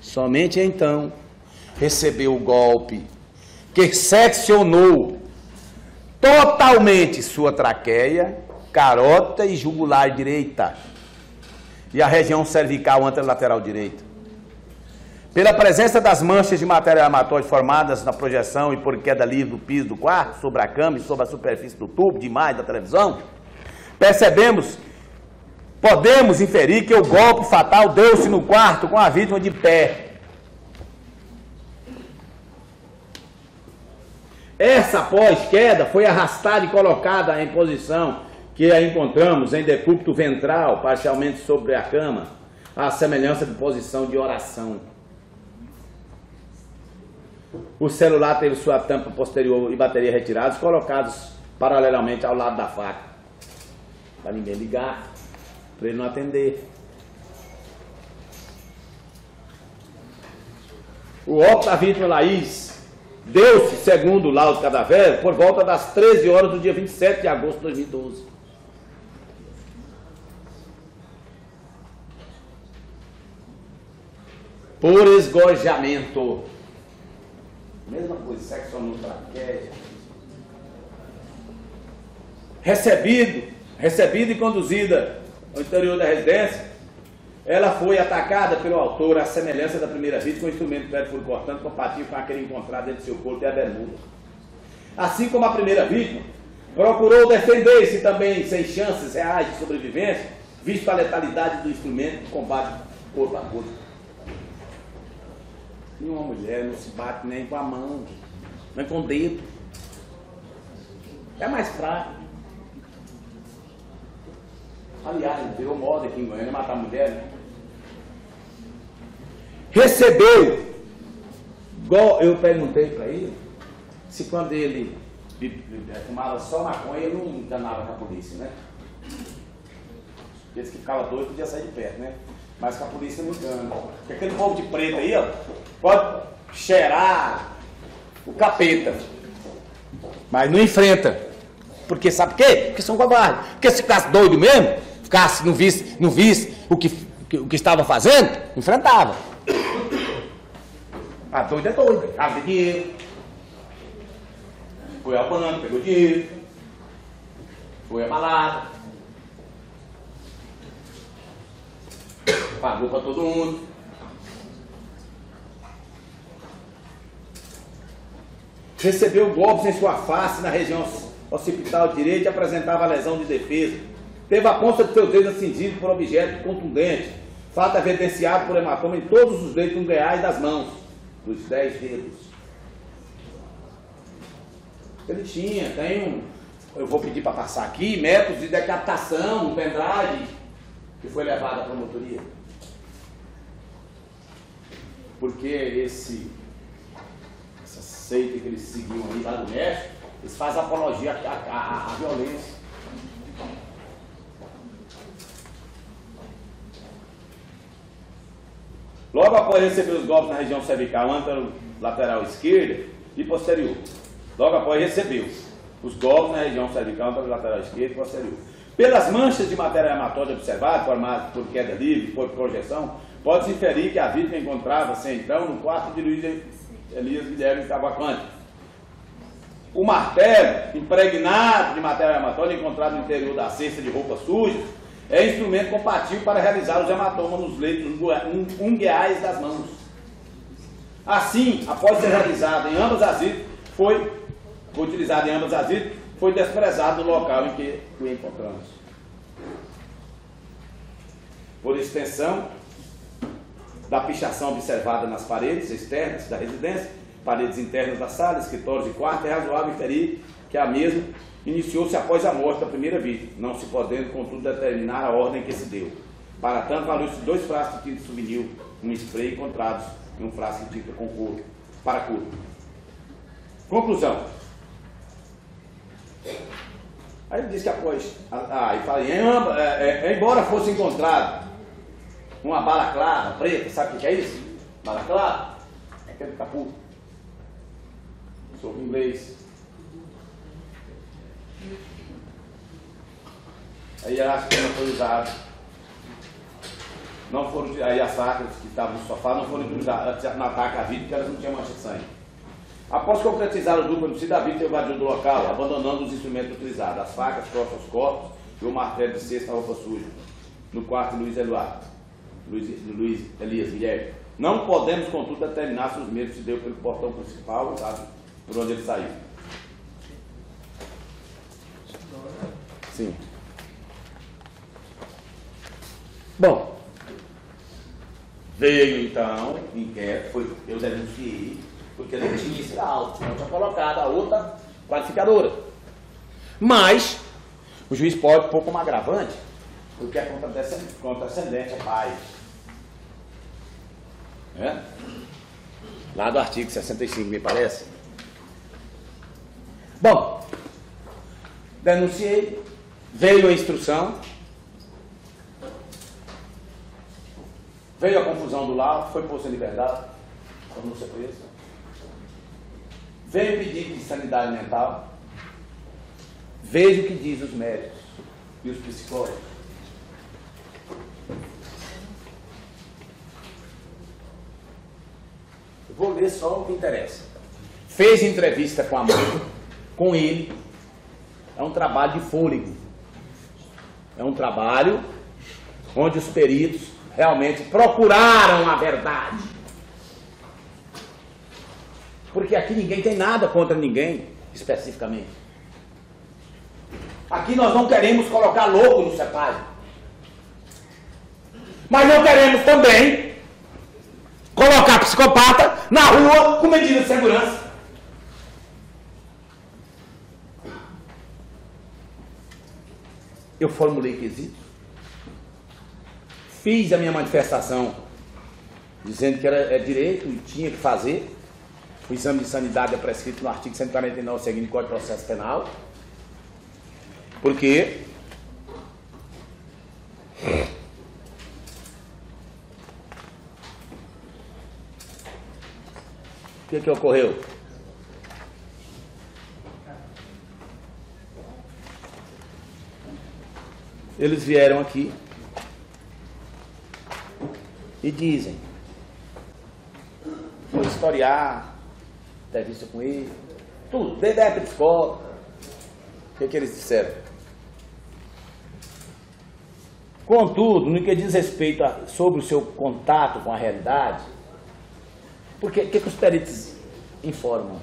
somente então, recebeu o golpe que seccionou totalmente sua traqueia, carota e jugular direita e a região cervical anterolateral direita. Pela presença das manchas de matéria hematóide formadas na projeção e por queda livre do piso do quarto, sobre a cama e sobre a superfície do tubo de imagem da televisão, podemos inferir que o golpe fatal deu-se no quarto com a vítima de pé. Essa, após queda, foi arrastada e colocada em posição que a encontramos em decúbito ventral, parcialmente sobre a cama, à semelhança de posição de oração. O celular teve sua tampa posterior e bateria retirados, colocados paralelamente ao lado da faca, para ninguém ligar, para ele não atender. O óbito da vítima Laís deu-se, segundo o laudo cadavérico, por volta das 13 horas do dia 27 de agosto de 2012. Por esgojamento. Mesma coisa, seccionou traqueia. Recebida e conduzida ao interior da residência, ela foi atacada pelo autor à semelhança da primeira vítima com um instrumento pérfuro cortante compatível com aquele encontrado dentro do seu corpo e a bermuda. Assim como a primeira vítima, procurou defender-se também sem chances reais de sobrevivência, visto a letalidade do instrumento de combate corpo a corpo. E uma mulher não se bate nem com a mão, nem com o dedo. É mais fraco. Aliás, virou moda aqui em Goiânia matar a mulher, né? Recebeu, igual eu perguntei para ele, se quando ele fumava só maconha, ele não enganava com a polícia, né? Eles que ficavam doidos podiam sair de perto, né? Mas com a polícia não engana. Porque aquele povo de preto aí, ó, pode cheirar o capeta, mas não enfrenta. Porque sabe por quê? Porque são covardes. Porque se ficasse doido mesmo, não visse o que estava fazendo, enfrentava. Ah, doido é doido. Casa de dinheiro. Foi ao banco, pegou dinheiro. Foi a balada. Pagou para todo mundo. Recebeu golpes em sua face na região occipital direita e apresentava lesão de defesa. Teve a ponta de seus dedos atingidos por objeto contundente. Fato evidenciado por hematoma em todos os dedos ungueais das mãos, dos 10 dedos. Ele tem eu vou pedir para passar aqui, métodos de decapitação, um pendrive, que foi levado à promotoria. Porque essa seita que eles seguiam aí lá do México, eles fazem apologia à violência. Logo após receber os golpes na região cervical anterolateral esquerda e posterior. Logo após recebeu os golpes na região cervical, lateral esquerda e posterior. Pelas manchas de matéria hematóide observadas, formadas por queda livre, por projeção, pode-se inferir que a vítima encontrava-se então no quarto de Luiz Elias Guilherme Cavalcante. O martelo, impregnado de matéria hematóide, encontrado no interior da cesta de roupas sujas, é instrumento compatível para realizar os hematomas nos leitos ungueais das mãos. Assim, após ser realizado em ambas as vítimas, foi utilizado em ambas as vítimas, foi desprezado no local em que o encontramos. Por extensão da pichação observada nas paredes externas da residência, paredes internas da sala, escritórios e quartos, é razoável inferir que a mesma iniciou-se após a morte da primeira vítima, não se podendo, contudo, determinar a ordem que se deu. Para tanto, valeu-se 2 frascos de tinta souvenir, um spray encontrados em um frasco de tinta com couro, para couro. Conclusão. Aí ele diz que após, embora fosse encontrado uma bala clara, preta, sabe o que é isso? Bala clara? É aquele capuz. Sou inglês. Aí a cena foi usada. Não foram, aí as facas que estavam no sofá não foram utilizadas no ataque à vítima, porque elas não tinham mancha de sangue. Após concretizar o duplo homicídio, a vítima evadiu do local, abandonando os instrumentos utilizados, as facas próximas aos corpos e o martelo de cesta roupa suja, no quarto de Luiz Elias Guilherme. Não podemos, contudo, determinar se os mesmos se deu pelo portão principal, sabe, por onde ele saiu. Sim. Bom, veio então, inquérito, eu denunciei, porque não tinha esse alto, não tinha colocado a outra qualificadora. Mas, o juiz pode pôr como agravante, porque é contra-ascendente, é pai. É? Lá do artigo 65, me parece. Bom, denunciei, veio a instrução, veio a confusão do laudo, foi posto em liberdade, como não ser preso. Veio o pedido de sanidade mental. Veja o que diz os médicos e os psicólogos. Eu vou ler só o que interessa. Fez entrevista com a mãe, com ele. É um trabalho de fôlego. É um trabalho onde os peritos realmente procuraram a verdade. Porque aqui ninguém tem nada contra ninguém, especificamente. Aqui nós não queremos colocar louco no CEPAD. Mas não queremos também colocar psicopata na rua com medida de segurança. Eu formulei quesitos. Fiz a minha manifestação dizendo que era direito e tinha que fazer. O exame de sanidade é prescrito no artigo 149 seguinte do Código de Processo Penal. Porque o que ocorreu? Eles vieram aqui e dizem, vou historiar, entrevista com ele, tudo, desde a época de escola. O que eles disseram? Contudo, no que diz respeito sobre o seu contato com a realidade, porque o que os peritos informam?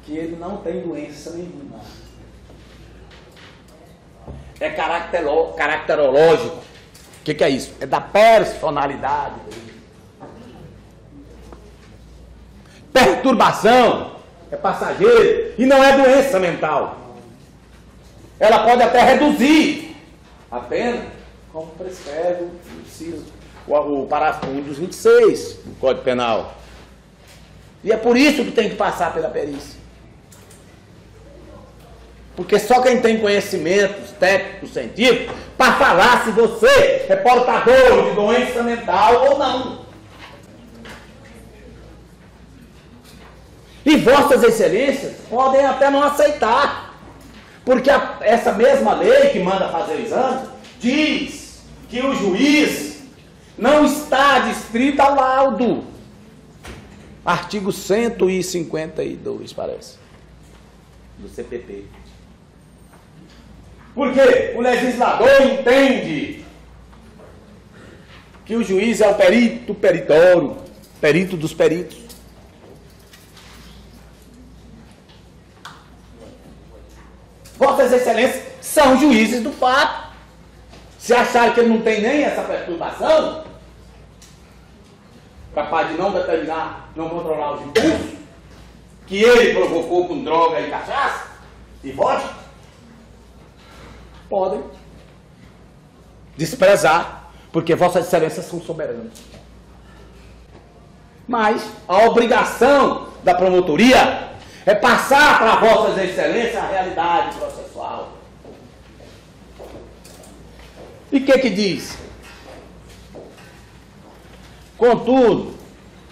Que ele não tem doença nenhuma. É caracterológico. O que é isso? É da personalidade dele. Perturbação é passageiro e não é doença mental. Ela pode até reduzir a pena, como prescreve o parágrafo 1 dos 26 do Código Penal. E é por isso que tem que passar pela perícia. Porque só quem tem conhecimentos técnicos, científicos, para falar se você é portador de doença mental ou não. E vossas excelências podem até não aceitar, porque essa mesma lei que manda fazer o exame diz que o juiz não está adstrito ao laudo. Artigo 152, parece, do CPP. Porque o legislador entende que o juiz é o perito peritório, perito dos peritos. Vossas excelências são juízes do fato. Se acharem que ele não tem nem essa perturbação, capaz de não determinar, não controlar os impulsos, que ele provocou com droga e cachaça e vodka, podem desprezar, porque vossas excelências são soberanas. Mas a obrigação da promotoria é passar para vossas excelências a realidade processual. E o que diz? Contudo,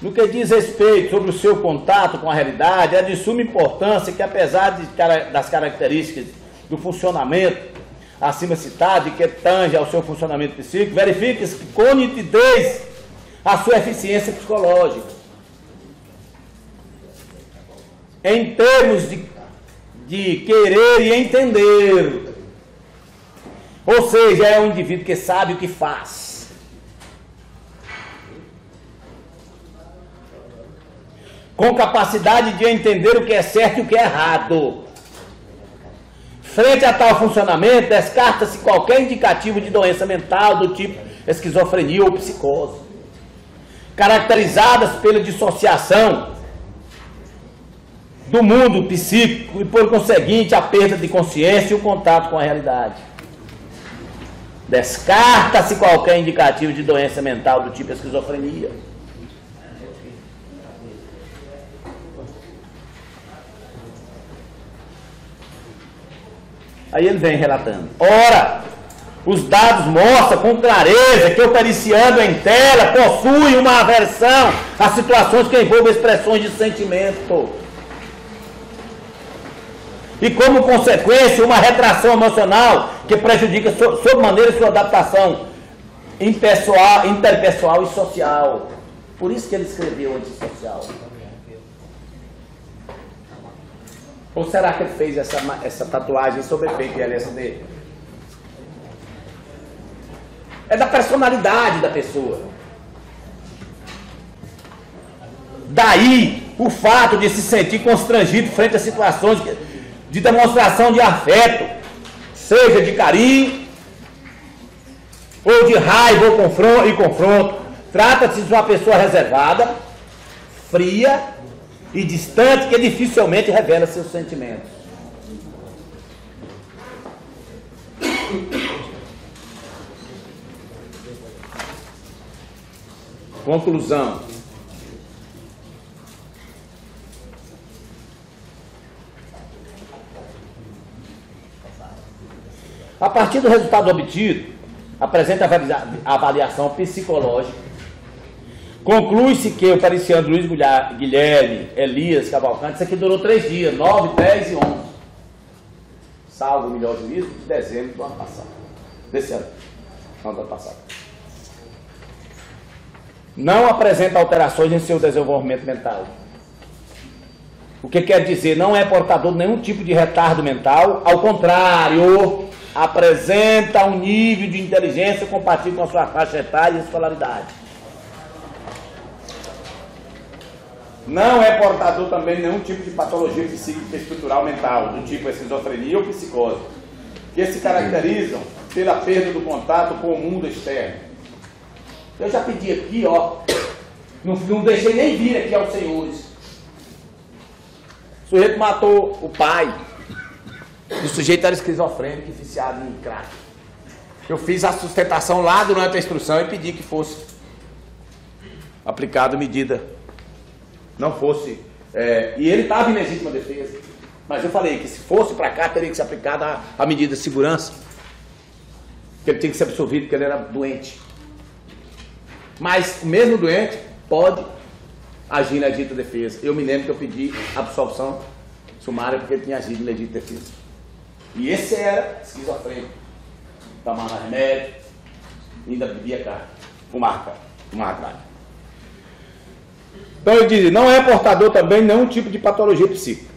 no que diz respeito sobre o seu contato com a realidade, é de suma importância que, apesar das características do funcionamento acima citado e que tange ao seu funcionamento psíquico, verifique-se com nitidez a sua eficiência psicológica. Em termos de querer e entender. Ou seja, é um indivíduo que sabe o que faz. Com capacidade de entender o que é certo e o que é errado. Frente a tal funcionamento, descarta-se qualquer indicativo de doença mental do tipo esquizofrenia ou psicose, caracterizadas pela dissociação do mundo psíquico e, por conseguinte, a perda de consciência e o contato com a realidade. Descarta-se qualquer indicativo de doença mental do tipo esquizofrenia. Aí ele vem relatando. Ora, os dados mostram com clareza que o periciando em tela possui uma aversão a situações que envolvem expressões de sentimento. E como consequência, uma retração emocional que prejudica sobremaneira sua adaptação interpessoal e social. Por isso que ele escreveu antissocial. Ou será que ele fez essa tatuagem sob efeito de LSD? É da personalidade da pessoa. Daí o fato de se sentir constrangido frente a situações de demonstração de afeto, seja de carinho, ou de raiva ou confronto. Trata-se de uma pessoa reservada, fria e distante, que dificilmente revela seus sentimentos. Conclusão. A partir do resultado obtido, apresenta a avaliação psicológica. Conclui-se que o periciano Luiz Guilherme Elias Cavalcante, isso aqui durou 3 dias, 9, 10 e 11. Salvo o melhor juízo, de dezembro do ano passado. Desse ano. Não, do ano passado. Não apresenta alterações em seu desenvolvimento mental. O que quer dizer? Não é portador de nenhum tipo de retardo mental, ao contrário, apresenta um nível de inteligência compatível com a sua faixa etária e escolaridade. Não é portador também de nenhum tipo de patologia psíquica estrutural mental, do tipo esquizofrenia ou psicose, que se caracterizam pela perda do contato com o mundo externo. Eu já pedi aqui, ó, não deixei nem vir aqui aos senhores. O sujeito matou o pai. O sujeito era esquizofrênico e viciado em crack. Eu fiz a sustentação lá durante a instrução e pedi que fosse aplicada medida, não fosse... e ele estava em legítima defesa. Mas eu falei que se fosse para cá, teria que ser aplicada a medida de segurança. Que ele tinha que ser absolvido porque ele era doente. Mas o mesmo doente pode agir em legítima defesa. Eu me lembro que eu pedi absolvição sumária porque ele tinha agido em legítima defesa. E esse era esquizofrênico. Tomava remédio, ainda bebia carne, fumava carne. Então ele diz, não é portador também nenhum tipo de patologia psíquica.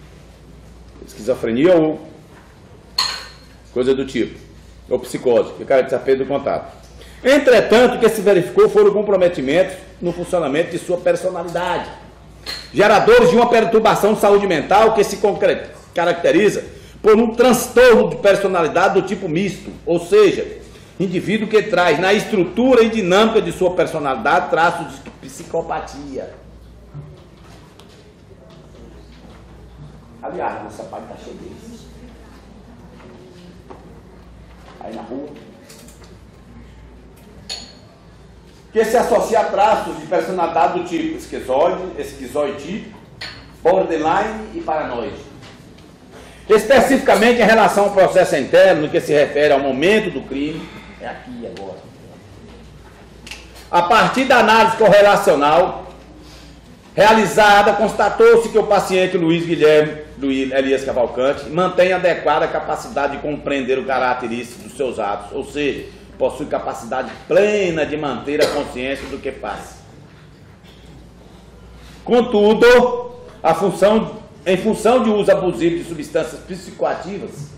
Esquizofrenia ou coisa do tipo. Ou psicose, que caracteriza a perda do contato. Entretanto, o que se verificou foram comprometimentos no funcionamento de sua personalidade, geradores de uma perturbação de saúde mental que se caracteriza por um transtorno de personalidade do tipo misto, ou seja, indivíduo que traz na estrutura e dinâmica de sua personalidade traços de psicopatia. Aliás, nossa página está cheia deles. Aí na rua. Que se associa a traços de personalidade do tipo esquizoide, borderline e paranoide. Especificamente em relação ao processo interno, no que se refere ao momento do crime, é aqui e agora. A partir da análise correlacional realizada, constatou-se que o paciente Luiz Elias Cavalcante mantém adequada capacidade de compreender o caráter ilícito dos seus atos, ou seja, possui capacidade plena de manter a consciência do que faz. Contudo, em função de uso abusivo de substâncias psicoativas,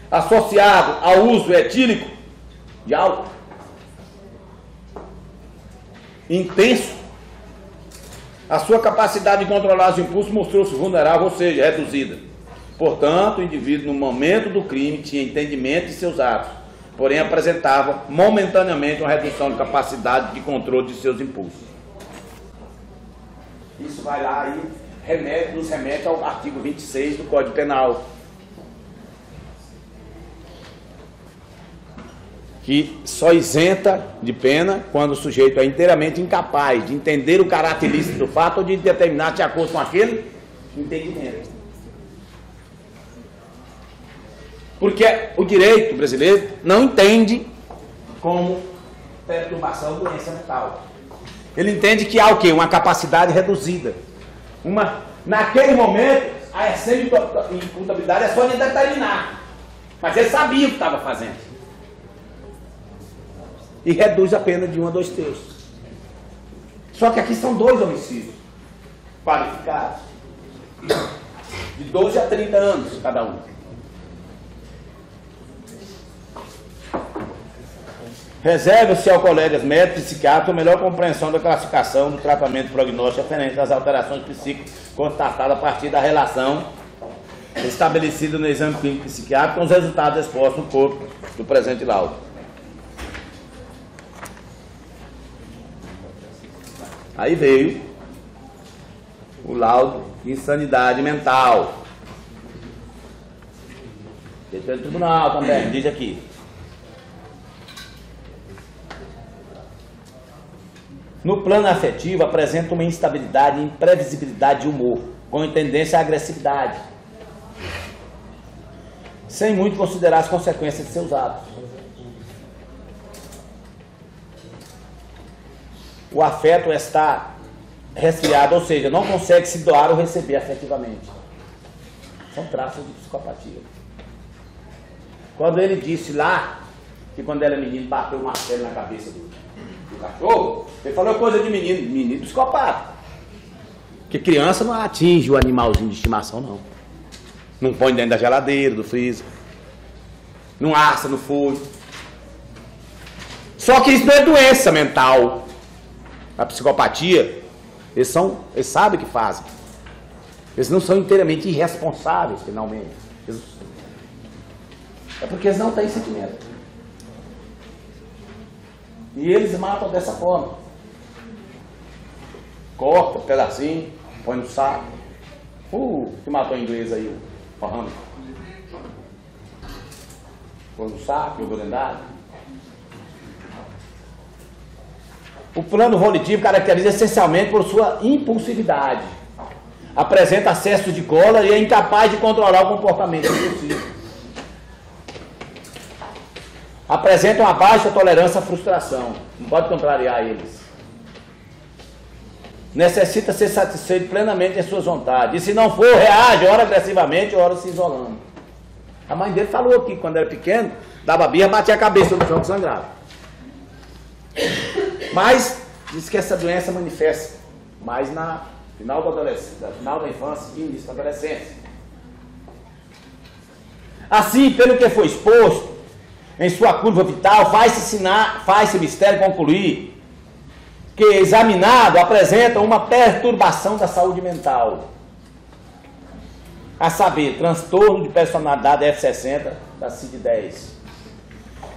associado ao uso etílico de álcool intenso, a sua capacidade de controlar os impulsos mostrou-se vulnerável, ou seja, reduzida. Portanto, o indivíduo, no momento do crime, tinha entendimento de seus atos, porém apresentava momentaneamente uma redução de capacidade de controle de seus impulsos. Isso vai lá e nos remete ao artigo 26 do Código Penal, que só isenta de pena quando o sujeito é inteiramente incapaz de entender o caráter ilícito do fato ou de determinar de acordo com aquele entendimento. Porque o direito brasileiro não entende como perturbação ou doença mental. Ele entende que há o quê? Uma capacidade reduzida. Naquele momento, a essência de imputabilidade é só de determinar. Mas ele sabia o que estava fazendo. E reduz a pena de 1 a 2 terços. Só que aqui são 2 homicídios qualificados. De 12 a 30 anos cada um. Reserva-se ao colegas médicos e psiquiatras a melhor compreensão da classificação do tratamento prognóstico referente às alterações psíquicas constatadas a partir da relação estabelecida no exame clínico psiquiátrico com os resultados expostos no corpo do presente laudo. Aí veio o laudo de insanidade mental. Esse é do tribunal também, diz aqui. No plano afetivo, apresenta uma instabilidade e imprevisibilidade de humor, com tendência à agressividade, sem muito considerar as consequências de seus atos. O afeto está resfriado, ou seja, não consegue se doar ou receber afetivamente. São traços de psicopatia. Quando ele disse lá, que quando era menino bateu uma martelo na cabeça do cachorro, ele falou coisa de menino psicopata. Porque criança não atinge o animalzinho de estimação, não. Não põe dentro da geladeira, do freezer. Não assa no fogo. Só que isso não é doença mental. A psicopatia, eles sabem o que fazem. Eles não são inteiramente irresponsáveis, finalmente. É porque eles não têm sentimento. E eles matam dessa forma. Corta um pedacinho, põe no saco. Que matou em inglês aí, o Rambo. Põe no saco, jogou dentro d'água. O plano volitivo caracteriza essencialmente por sua impulsividade. Apresenta acesso de cola e é incapaz de controlar o comportamento impulsivo. Apresenta uma baixa tolerância à frustração. Não pode contrariar eles. necessita ser satisfeito plenamente em suas vontades. E se não for, reage, ora agressivamente, ora se isolando. A mãe dele falou aqui, quando era pequeno, dava birra, batia a cabeça no chão que sangrava. Mas, diz que essa doença manifesta mais na final da adolescência, final da infância e início da adolescência. Assim, pelo que foi exposto, em sua curva vital, faz-se mistério concluir que, examinado, apresenta uma perturbação da saúde mental, a saber, transtorno de personalidade F60 da CID-10.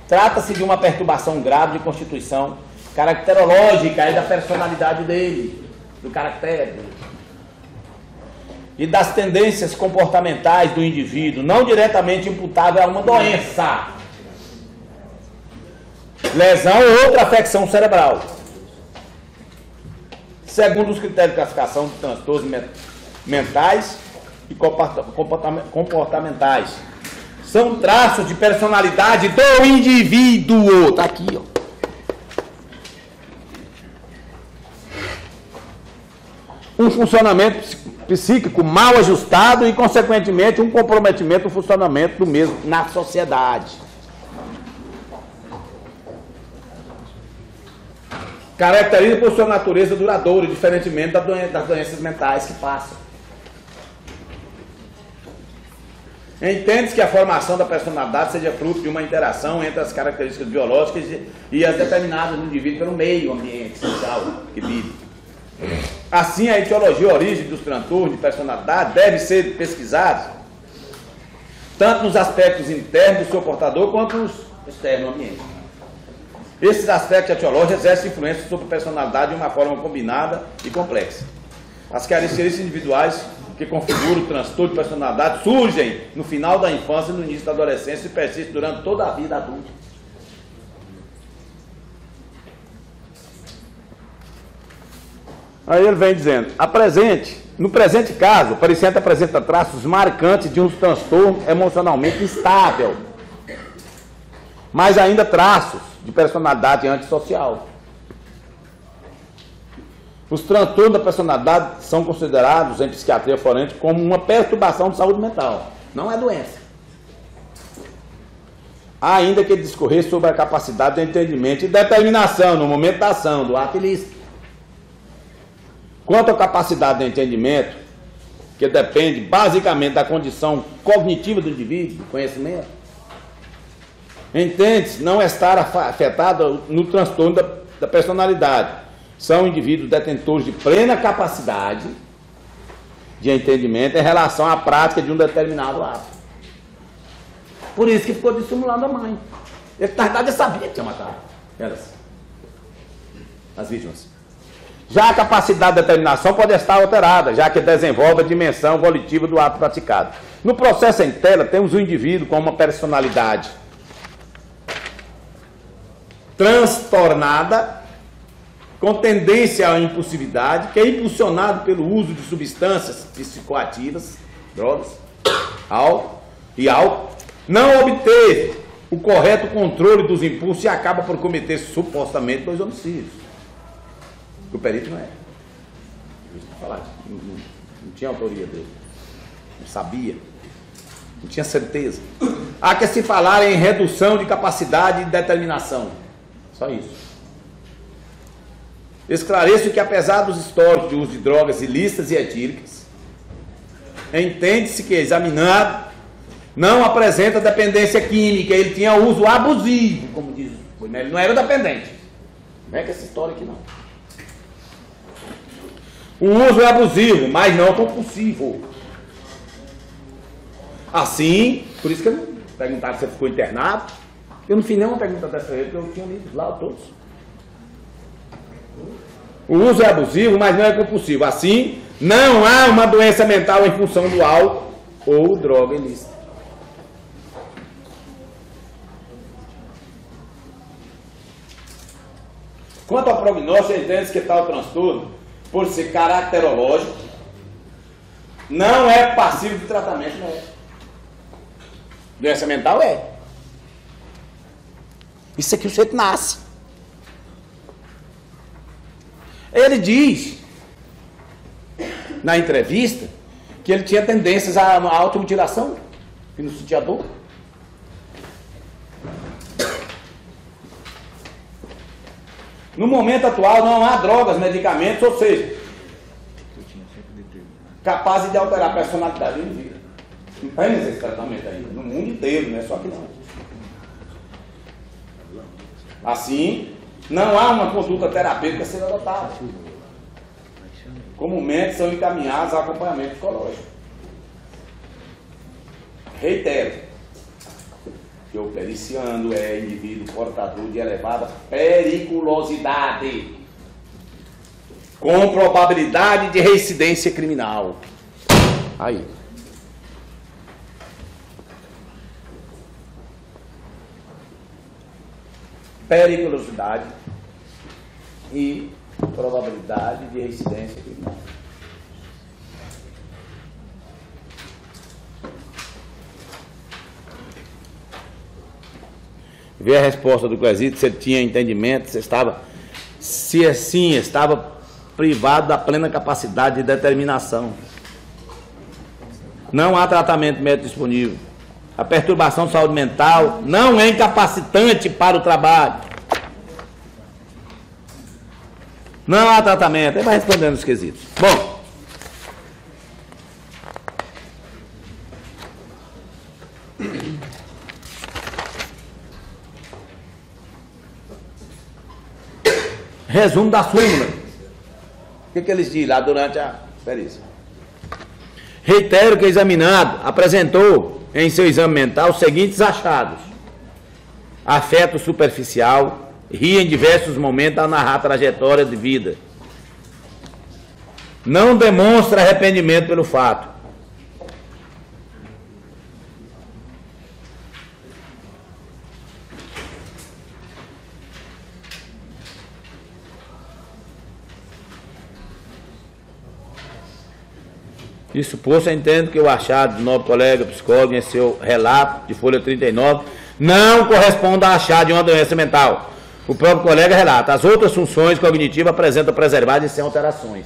Trata-se de uma perturbação grave de constituição caracterológica e da personalidade dele, do caractere dele, e das tendências comportamentais do indivíduo, não diretamente imputável a uma doença, lesão ou outra afecção cerebral. Segundo os critérios de classificação de transtornos mentais e comportamentais, são traços de personalidade do indivíduo. Está aqui, ó. Um funcionamento psíquico mal ajustado e, consequentemente, um comprometimento do funcionamento do mesmo na sociedade. Caracteriza por sua natureza duradoura, diferentemente das doenças mentais que passam. Entende-se que a formação da personalidade seja fruto de uma interação entre as características biológicas e as determinadas no indivíduo pelo meio ambiente social que vive. Assim, a etiologia e origem dos transtornos de personalidade deve ser pesquisada tanto nos aspectos internos do seu portador quanto nos externos do ambiente. Esses aspectos etiológicos exercem influência sobre a personalidade de uma forma combinada e complexa. As características individuais que configuram o transtorno de personalidade surgem no final da infância e no início da adolescência e persistem durante toda a vida adulta. Aí ele vem dizendo, no presente caso, o paciente apresenta traços marcantes de um transtorno emocionalmente instável, mas ainda traços de personalidade antissocial. Os transtornos da personalidade são considerados em psiquiatria forense como uma perturbação de saúde mental, não é doença. Há ainda que discorrer sobre a capacidade de entendimento e determinação no momento da ação do ato ilícito. Quanto à capacidade de entendimento, que depende basicamente da condição cognitiva do indivíduo, do conhecimento, entende-se não estar afetado no transtorno da personalidade. São indivíduos detentores de plena capacidade de entendimento em relação à prática de um determinado ato. Por isso que ficou dissimulando a mãe. Ele, na verdade, sabia que tinha matado elas, as vítimas. Já a capacidade de determinação pode estar alterada, já que desenvolve a dimensão volitiva do ato praticado. No processo em tela, temos o indivíduo com uma personalidade transtornada, com tendência à impulsividade, que é impulsionado pelo uso de substâncias psicoativas, drogas, álcool, não obteve o correto controle dos impulsos e acaba por cometer supostamente 2 homicídios. O perito não é. Não tinha autoria dele. Não sabia. Não tinha certeza. Há que se falar em redução de capacidade de determinação. Só isso. Esclareço que, apesar dos históricos de uso de drogas ilícitas e etílicas, entende-se que, examinado, não apresenta dependência química. Ele tinha uso abusivo, como diz. Ele não era dependente. Não é que essa história aqui não. O uso é abusivo, mas não compulsivo. Assim, por isso que eu perguntaram se você ficou internado. Eu não fiz nenhuma pergunta dessa vez, porque eu tinha lido lá todos. O uso é abusivo, mas não é compulsivo. Assim, não há uma doença mental em função do álcool ou droga ilícita. Quanto ao prognóstico, entende-se que tal transtorno, por ser caracterológico, não é passível de tratamento, não é. Doença mental é. Isso aqui o sujeito nasce. Ele diz na entrevista que ele tinha tendências à automutilação, que não sentia dor. No momento atual não há drogas, medicamentos, ou seja, capazes de alterar a personalidade do indivíduo. Não tem esse tratamento ainda, no mundo inteiro, não é só aqui não. Assim, não há uma conduta terapêutica a ser adotada. Comumente são encaminhados a acompanhamento psicológico. Reitero, que o periciando é indivíduo portador de elevada periculosidade, com probabilidade de reincidência criminal. Aí. Periculosidade e probabilidade de reincidência criminal. Ver a resposta do quesito, se ele tinha entendimento, se assim estava privado da plena capacidade de determinação. Não há tratamento médico disponível. A perturbação de saúde mental não é incapacitante para o trabalho. Não há tratamento. Ele vai respondendo os quesitos. Bom. Resumo da súmula. O que eles dizem lá durante a perícia? Reitero que o examinado apresentou em seu exame mental os seguintes achados: afeto superficial, ri em diversos momentos ao narrar a trajetória de vida, não demonstra arrependimento pelo fato, isso posto, eu entendo que o achado do nobre colega psicólogo em seu relato de folha 39 não corresponde ao achado de uma doença mental. O próprio colega relata: as outras funções cognitivas apresentam preservadas e sem alterações.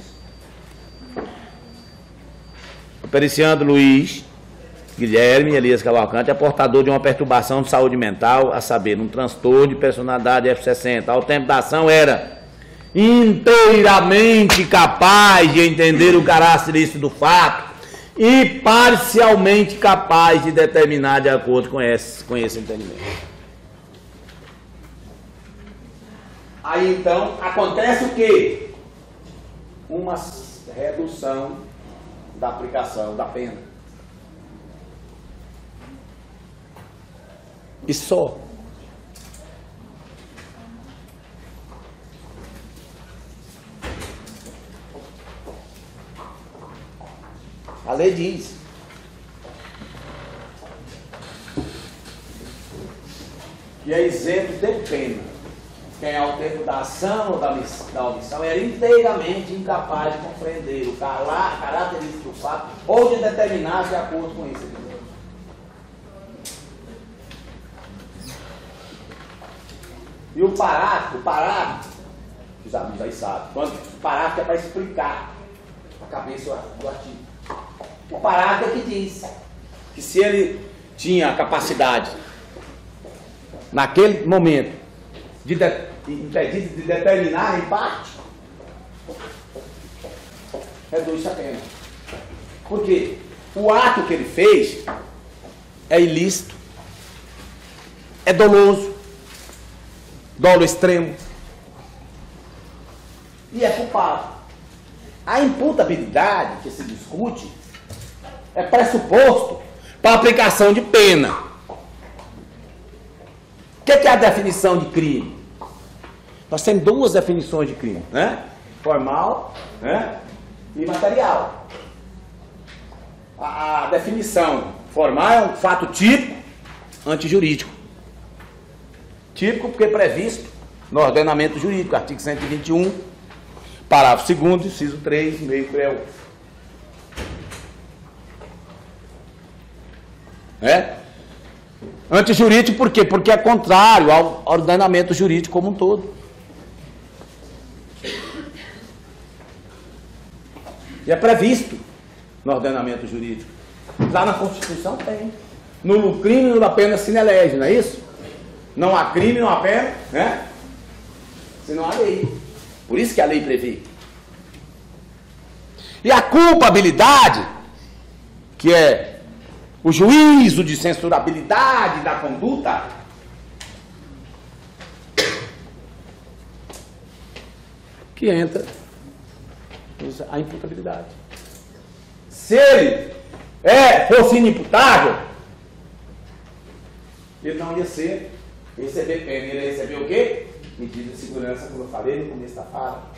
O periciando Luiz Guilherme Elias Cavalcante é portador de uma perturbação de saúde mental, a saber, um transtorno de personalidade F60. Ao tempo da ação era inteiramente capaz de entender o caráter ilícito do fato e parcialmente capaz de determinar de acordo com esse entendimento. Aí então acontece o quê? Uma redução da aplicação da pena. E só. A lei diz que é isento de pena quem, ao tempo da ação ou da omissão, era inteiramente incapaz de compreender o caráter do fato ou de determinar de acordo com isso. E o parágrafo, os alunos aí sabem, quando o parágrafo é para explicar a cabeça do artigo. O parágrafo é que diz que se ele tinha a capacidade, naquele momento, impedido de determinar em parte, reduz a pena. Por quê? O ato que ele fez é ilícito, é doloso, dolo extremo e é culpado. A imputabilidade que se discute é pressuposto para a aplicação de pena. O que é a definição de crime? Nós temos duas definições de crime, né? Formal, né? E material. A definição formal é um fato típico antijurídico. Típico porque é previsto no ordenamento jurídico, artigo 121, parágrafo 2º, inciso 3, meio creu. Antijurídico por quê? Porque é contrário ao ordenamento jurídico como um todo. E é previsto no ordenamento jurídico. Lá na Constituição tem. No crime não há pena sine lege, não é isso? Não há crime, não há pena, né? Senão há lei. Por isso que a lei prevê. E a culpabilidade, que é o juízo de censurabilidade da conduta, que entra a imputabilidade. Se ele fosse inimputável, ele não ia receber pena, ele ia receber o quê? Medida de segurança, como eu falei no começo da fala.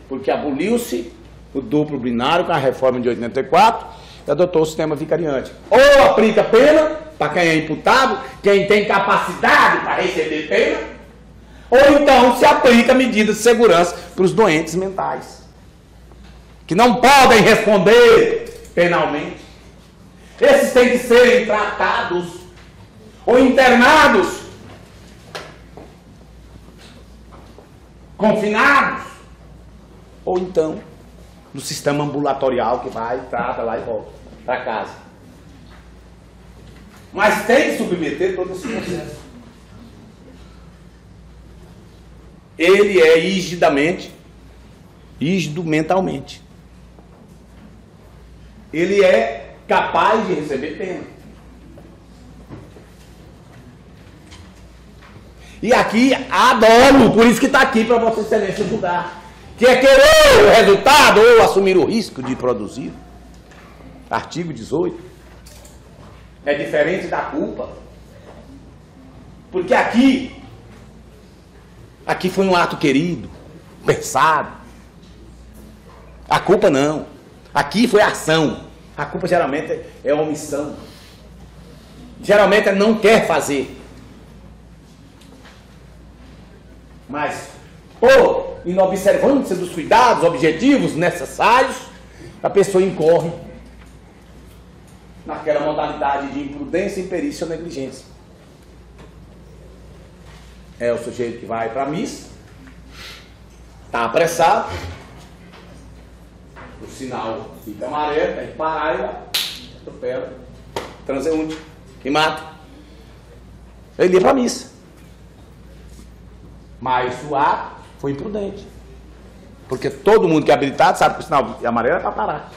Porque aboliu-se o duplo binário com a reforma de 84 e adotou o sistema vicariante. Ou aplica pena para quem é imputável, quem tem capacidade para receber pena, ou então se aplica medida de segurança para os doentes mentais, que não podem responder penalmente. Esses têm que serem tratados ou internados, confinados, ou então no sistema ambulatorial que vai, trata lá e volta para casa. Mas tem que submeter todo esse processo. Ele é rígido mentalmente. Ele é capaz de receber pena. E aqui há dolo, por isso que está aqui para Vossa Excelência julgar. Que é querer o resultado ou assumir o risco de produzir. Artigo 18. É diferente da culpa. Porque aqui foi um ato querido, pensado. A culpa não. Aqui foi ação. A culpa geralmente é omissão. Geralmente é não quer fazer. Mas, por inobservância dos cuidados objetivos necessários, a pessoa incorre naquela modalidade de imprudência, imperícia ou negligência. É o sujeito que vai para a missa, está apressado, o sinal fica amarelo, tem que parar e atropela, transeunte, que mata. Ele ia para a missa. Mas o ato foi imprudente. Porque todo mundo que é habilitado sabe que o sinal amarelo é para parar.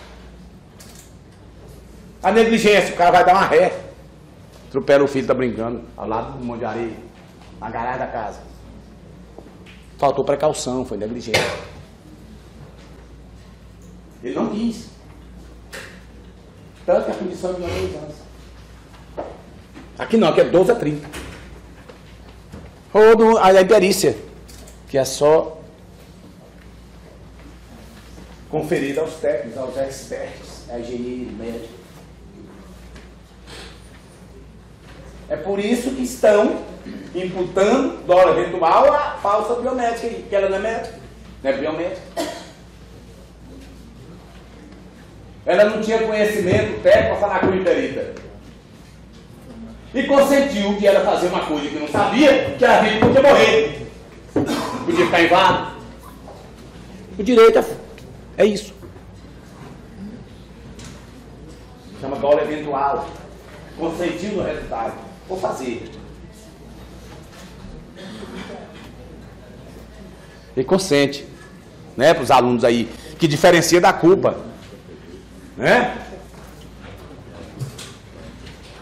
A negligência, o cara vai dar uma ré, atropela o filho, está brincando, ao lado do monte de areia. Na garagem da casa. Faltou precaução, foi negligência. Ele não quis. Tanto que a punição de 2 anos. Aqui não, aqui é 12 a 30. Ou a imperícia, que é só conferida aos técnicos, aos expertos, a engenheiro, médico. É por isso que estão imputando dolo eventual a falsa biométrica, que ela não é médica, não é biométrica. Ela não tinha conhecimento técnico para falar com o imperita. E consentiu que ela fazia uma coisa que não sabia, que a vida podia morrer. Podia ficar inválido. O direito é isso. Chama dolo eventual. Consentiu no resultado. Vou fazer. E consente, né, para os alunos aí, que diferencia da culpa, né?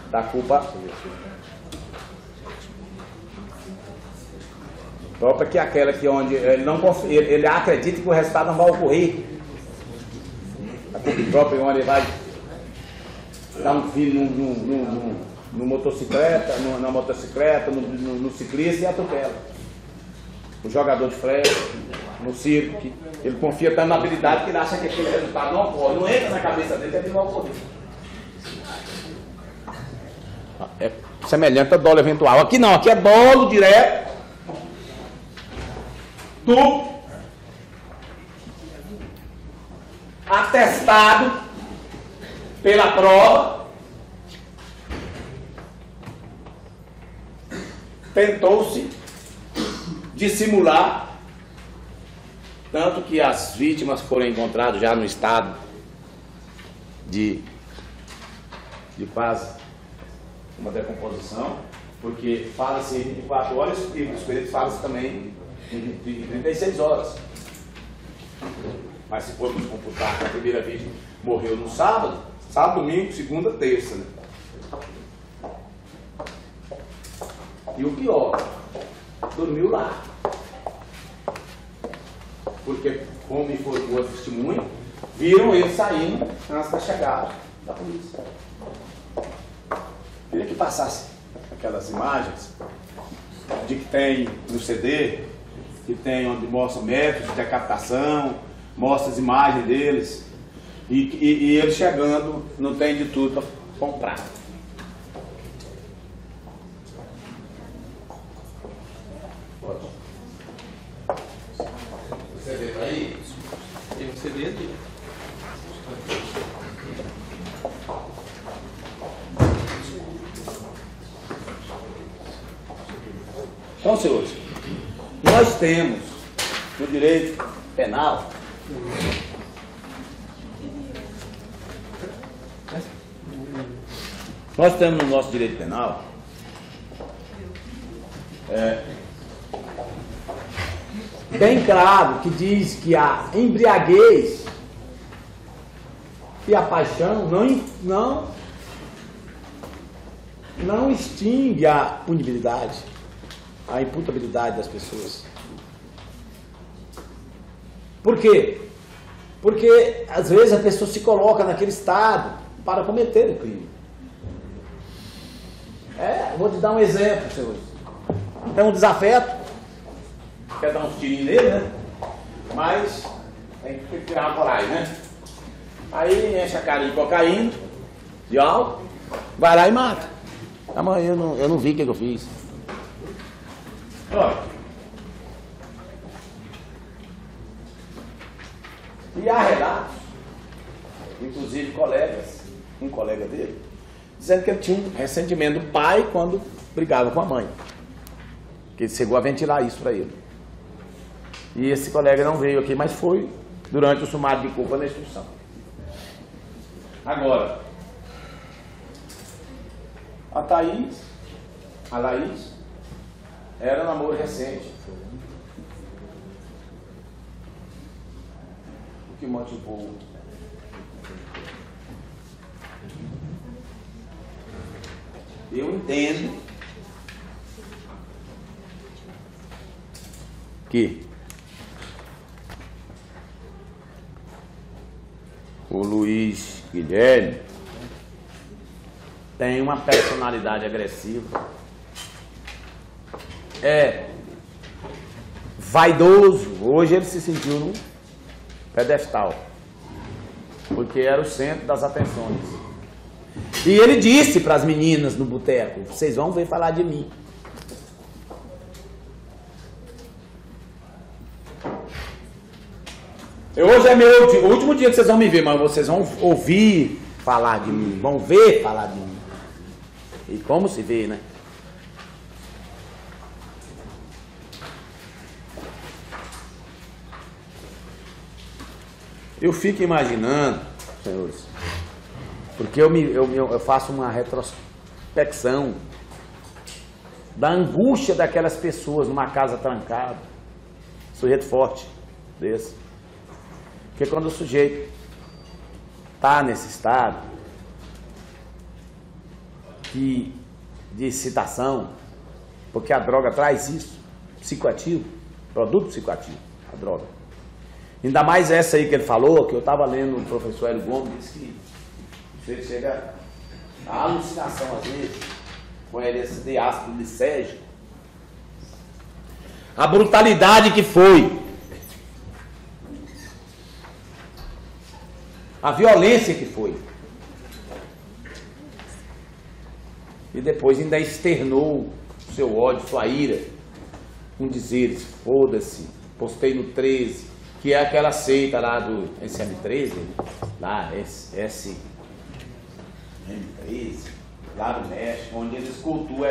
Da culpa própria, que é aquela que onde ele acredita que o resultado não vai ocorrer. A culpa própria, onde ele vai dar um fio no motocicleta, na motocicleta, no ciclista e atropela. O jogador de flecha, no circo, que ele confia tanto na habilidade que ele acha que aquele resultado não ocorre. Não entra na cabeça dele que ele não ocorre. É semelhante a dolo eventual. Aqui não, aqui é dolo direto do atestado pela prova. Tentou-se dissimular Tanto que as vítimas foram encontradas já no estado de quase uma decomposição, porque fala-se em 24 horas e os peritos falam-se também em 36 horas. Mas se formos computar que a primeira vítima morreu no sábado, domingo, segunda, terça, né? E o pior, dormiu lá. Porque, como informou a testemunha, viram ele saindo antes da chegada da polícia. Queria que passasse aquelas imagens de que tem no CD, que tem onde mostra métodos de decapitação, mostra as imagens deles, e ele chegando, não tem de tudo para comprar. Você vê aí? Tem um CD aqui. Então, senhores, nós temos no direito penal no nosso direito penal bem claro que diz que a embriaguez e a paixão não extingue a punibilidade, a imputabilidade das pessoas. Por quê? Porque às vezes a pessoa se coloca naquele estado para cometer o crime. Vou te dar um exemplo, senhores. Tem um desafeto, quer dar uns tirinhos nele, né? Mas tem que tirar uma coragem, né? Aí enche a cara de cocaína, de álcool, vai lá e mata. Amanhã eu não vi o que eu fiz. Olha. E há relatos, inclusive um colega dele, dizendo que ele tinha um ressentimento do pai quando brigava com a mãe. Que ele chegou a ventilar isso para ele. E esse colega não veio aqui, mas foi durante o sumário de culpa na instrução. Agora, a Laís, era um namoro recente. O que motivou? Eu entendo que o Luiz Guilherme tem uma personalidade agressiva, é vaidoso. Hoje ele se sentiu no pedestal, porque era o centro das atenções. E ele disse para as meninas no boteco: vocês vão ver falar de mim. Hoje é o último dia que vocês vão me ver, mas vocês vão ouvir falar de mim, vão ver falar de mim. E como se vê, né? Eu fico imaginando, senhores, porque eu faço uma retrospecção da angústia daquelas pessoas numa casa trancada, sujeito forte desse. Porque quando o sujeito está nesse estado de excitação, porque a droga traz isso, psicoativo, produto psicoativo, a droga. Ainda mais essa aí que ele falou, que eu estava lendo o professor Hélio Gomes, disse que você chega a alucinação às vezes, com LSD, ácido lisérgico. A brutalidade que foi, a violência que foi. E depois ainda externou o seu ódio, sua ira, com dizeres: foda-se, postei no 13, que é aquela seita lá do SM13, lá, SM13, lá do México, onde eles cultuam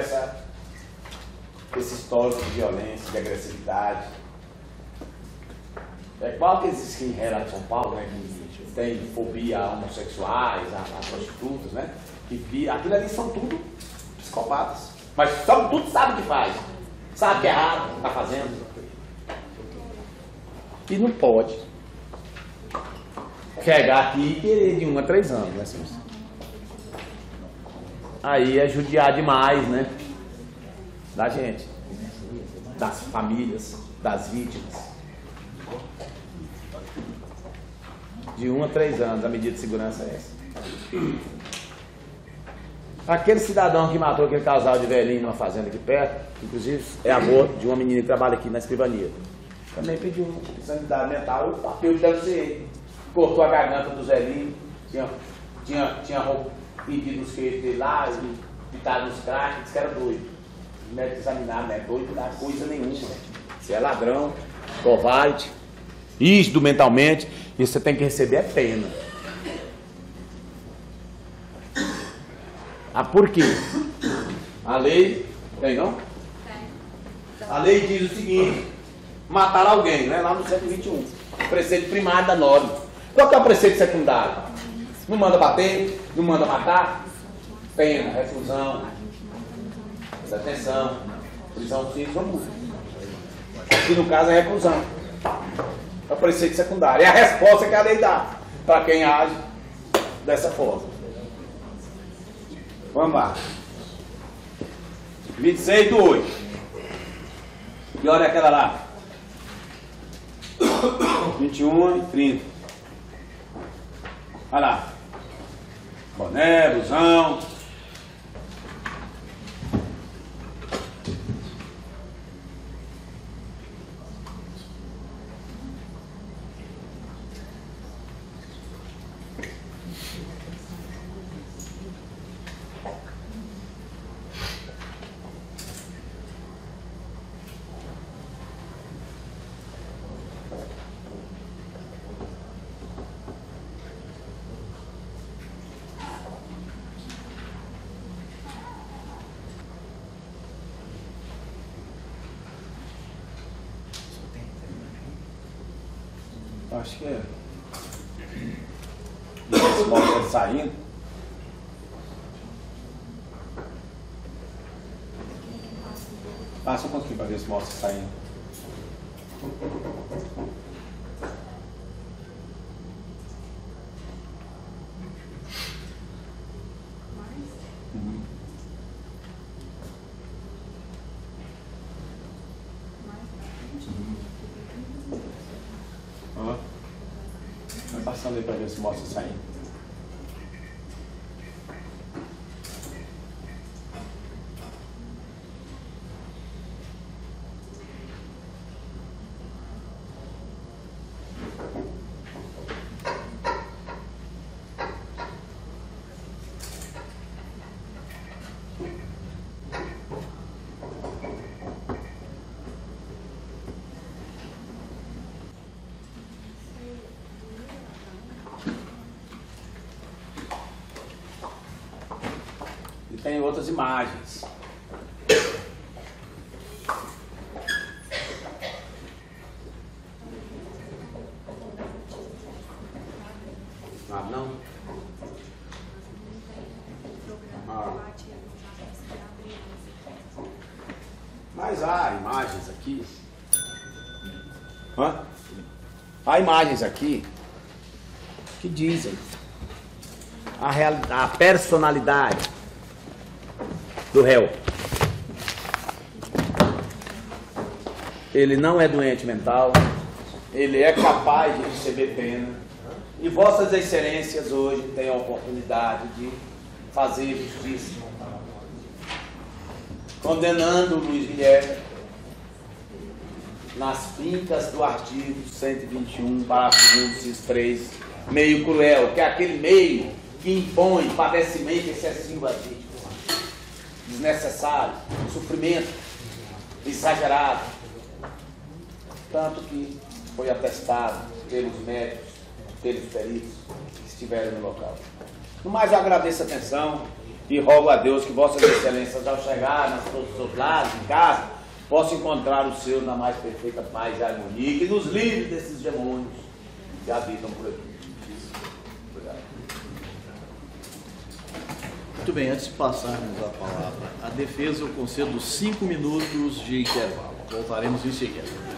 esse histórico de violência, de agressividade. É igual aqueles skinheads lá de São Paulo, né? Que tem fobia a homossexuais, a prostitutas, né? Aquilo ali são tudo psicopatas. Mas tudo sabe o que faz. Sabe que é errado, está fazendo. E não pode chegar aqui e querer de 1 a 3 anos, né, senhor? Aí é judiar demais, né? Da gente, das famílias, das vítimas. De 1 a 3 anos, a medida de segurança é essa. Aquele cidadão que matou aquele casal de velhinho numa fazenda aqui perto, inclusive é avô de uma menina que trabalha aqui na escrivania, também pediu sanidade mental, o papel deve ser ele. Cortou a garganta do velhinho, tinha pedido os queijos dele lá, pitado nos craques, disse que era doido. O médico examinar, não é doido, não dá coisa nenhuma. Você é ladrão, covarde, rígido mentalmente, e você tem que receber a pena. Ah, por quê? A lei, tem não? A lei diz o seguinte: matar alguém, né? Lá no século XXI. Preceito primário da norma. Qual que é o preceito secundário? Não manda bater, não manda matar. Pena, reclusão, detenção, prisão simples ou multa. Aqui no caso é reclusão. É o preceito secundário. É a resposta que a lei dá para quem age dessa forma. Vamos lá. 26/8. E olha aquela lá. 21/30. Olha lá. Boné, blusão. Acho que é. Esse móvel tá saindo. Passa um pouquinho para ver se mostra saindo. Vai passando aí para ver se mostra saindo. Tem outras imagens. Ah, não? Ah. Mas há imagens aqui. Hã? Há imagens aqui que dizem a personalidade do réu. Ele não é doente mental, ele é capaz de receber pena, e vossas excelências hoje têm a oportunidade de fazer justiça, condenando o Luiz Guilherme nas fincas do artigo 121, parágrafo 2, inciso 3, meio cruel, que é aquele meio que impõe padecimento excessivo a vítima, desnecessário, sofrimento exagerado, tanto que foi atestado pelos médicos, pelos peritos que estiveram no local. No mais, eu agradeço a atenção e rogo a Deus que vossas excelências, ao chegar nos seus lares, em casa, possa encontrar os seus na mais perfeita paz e harmonia, que nos livre desses demônios que habitam por aqui. Obrigado. Muito bem, antes de passarmos a palavra à defesa, eu concedo 5 minutos de intervalo. Voltaremos em seguida.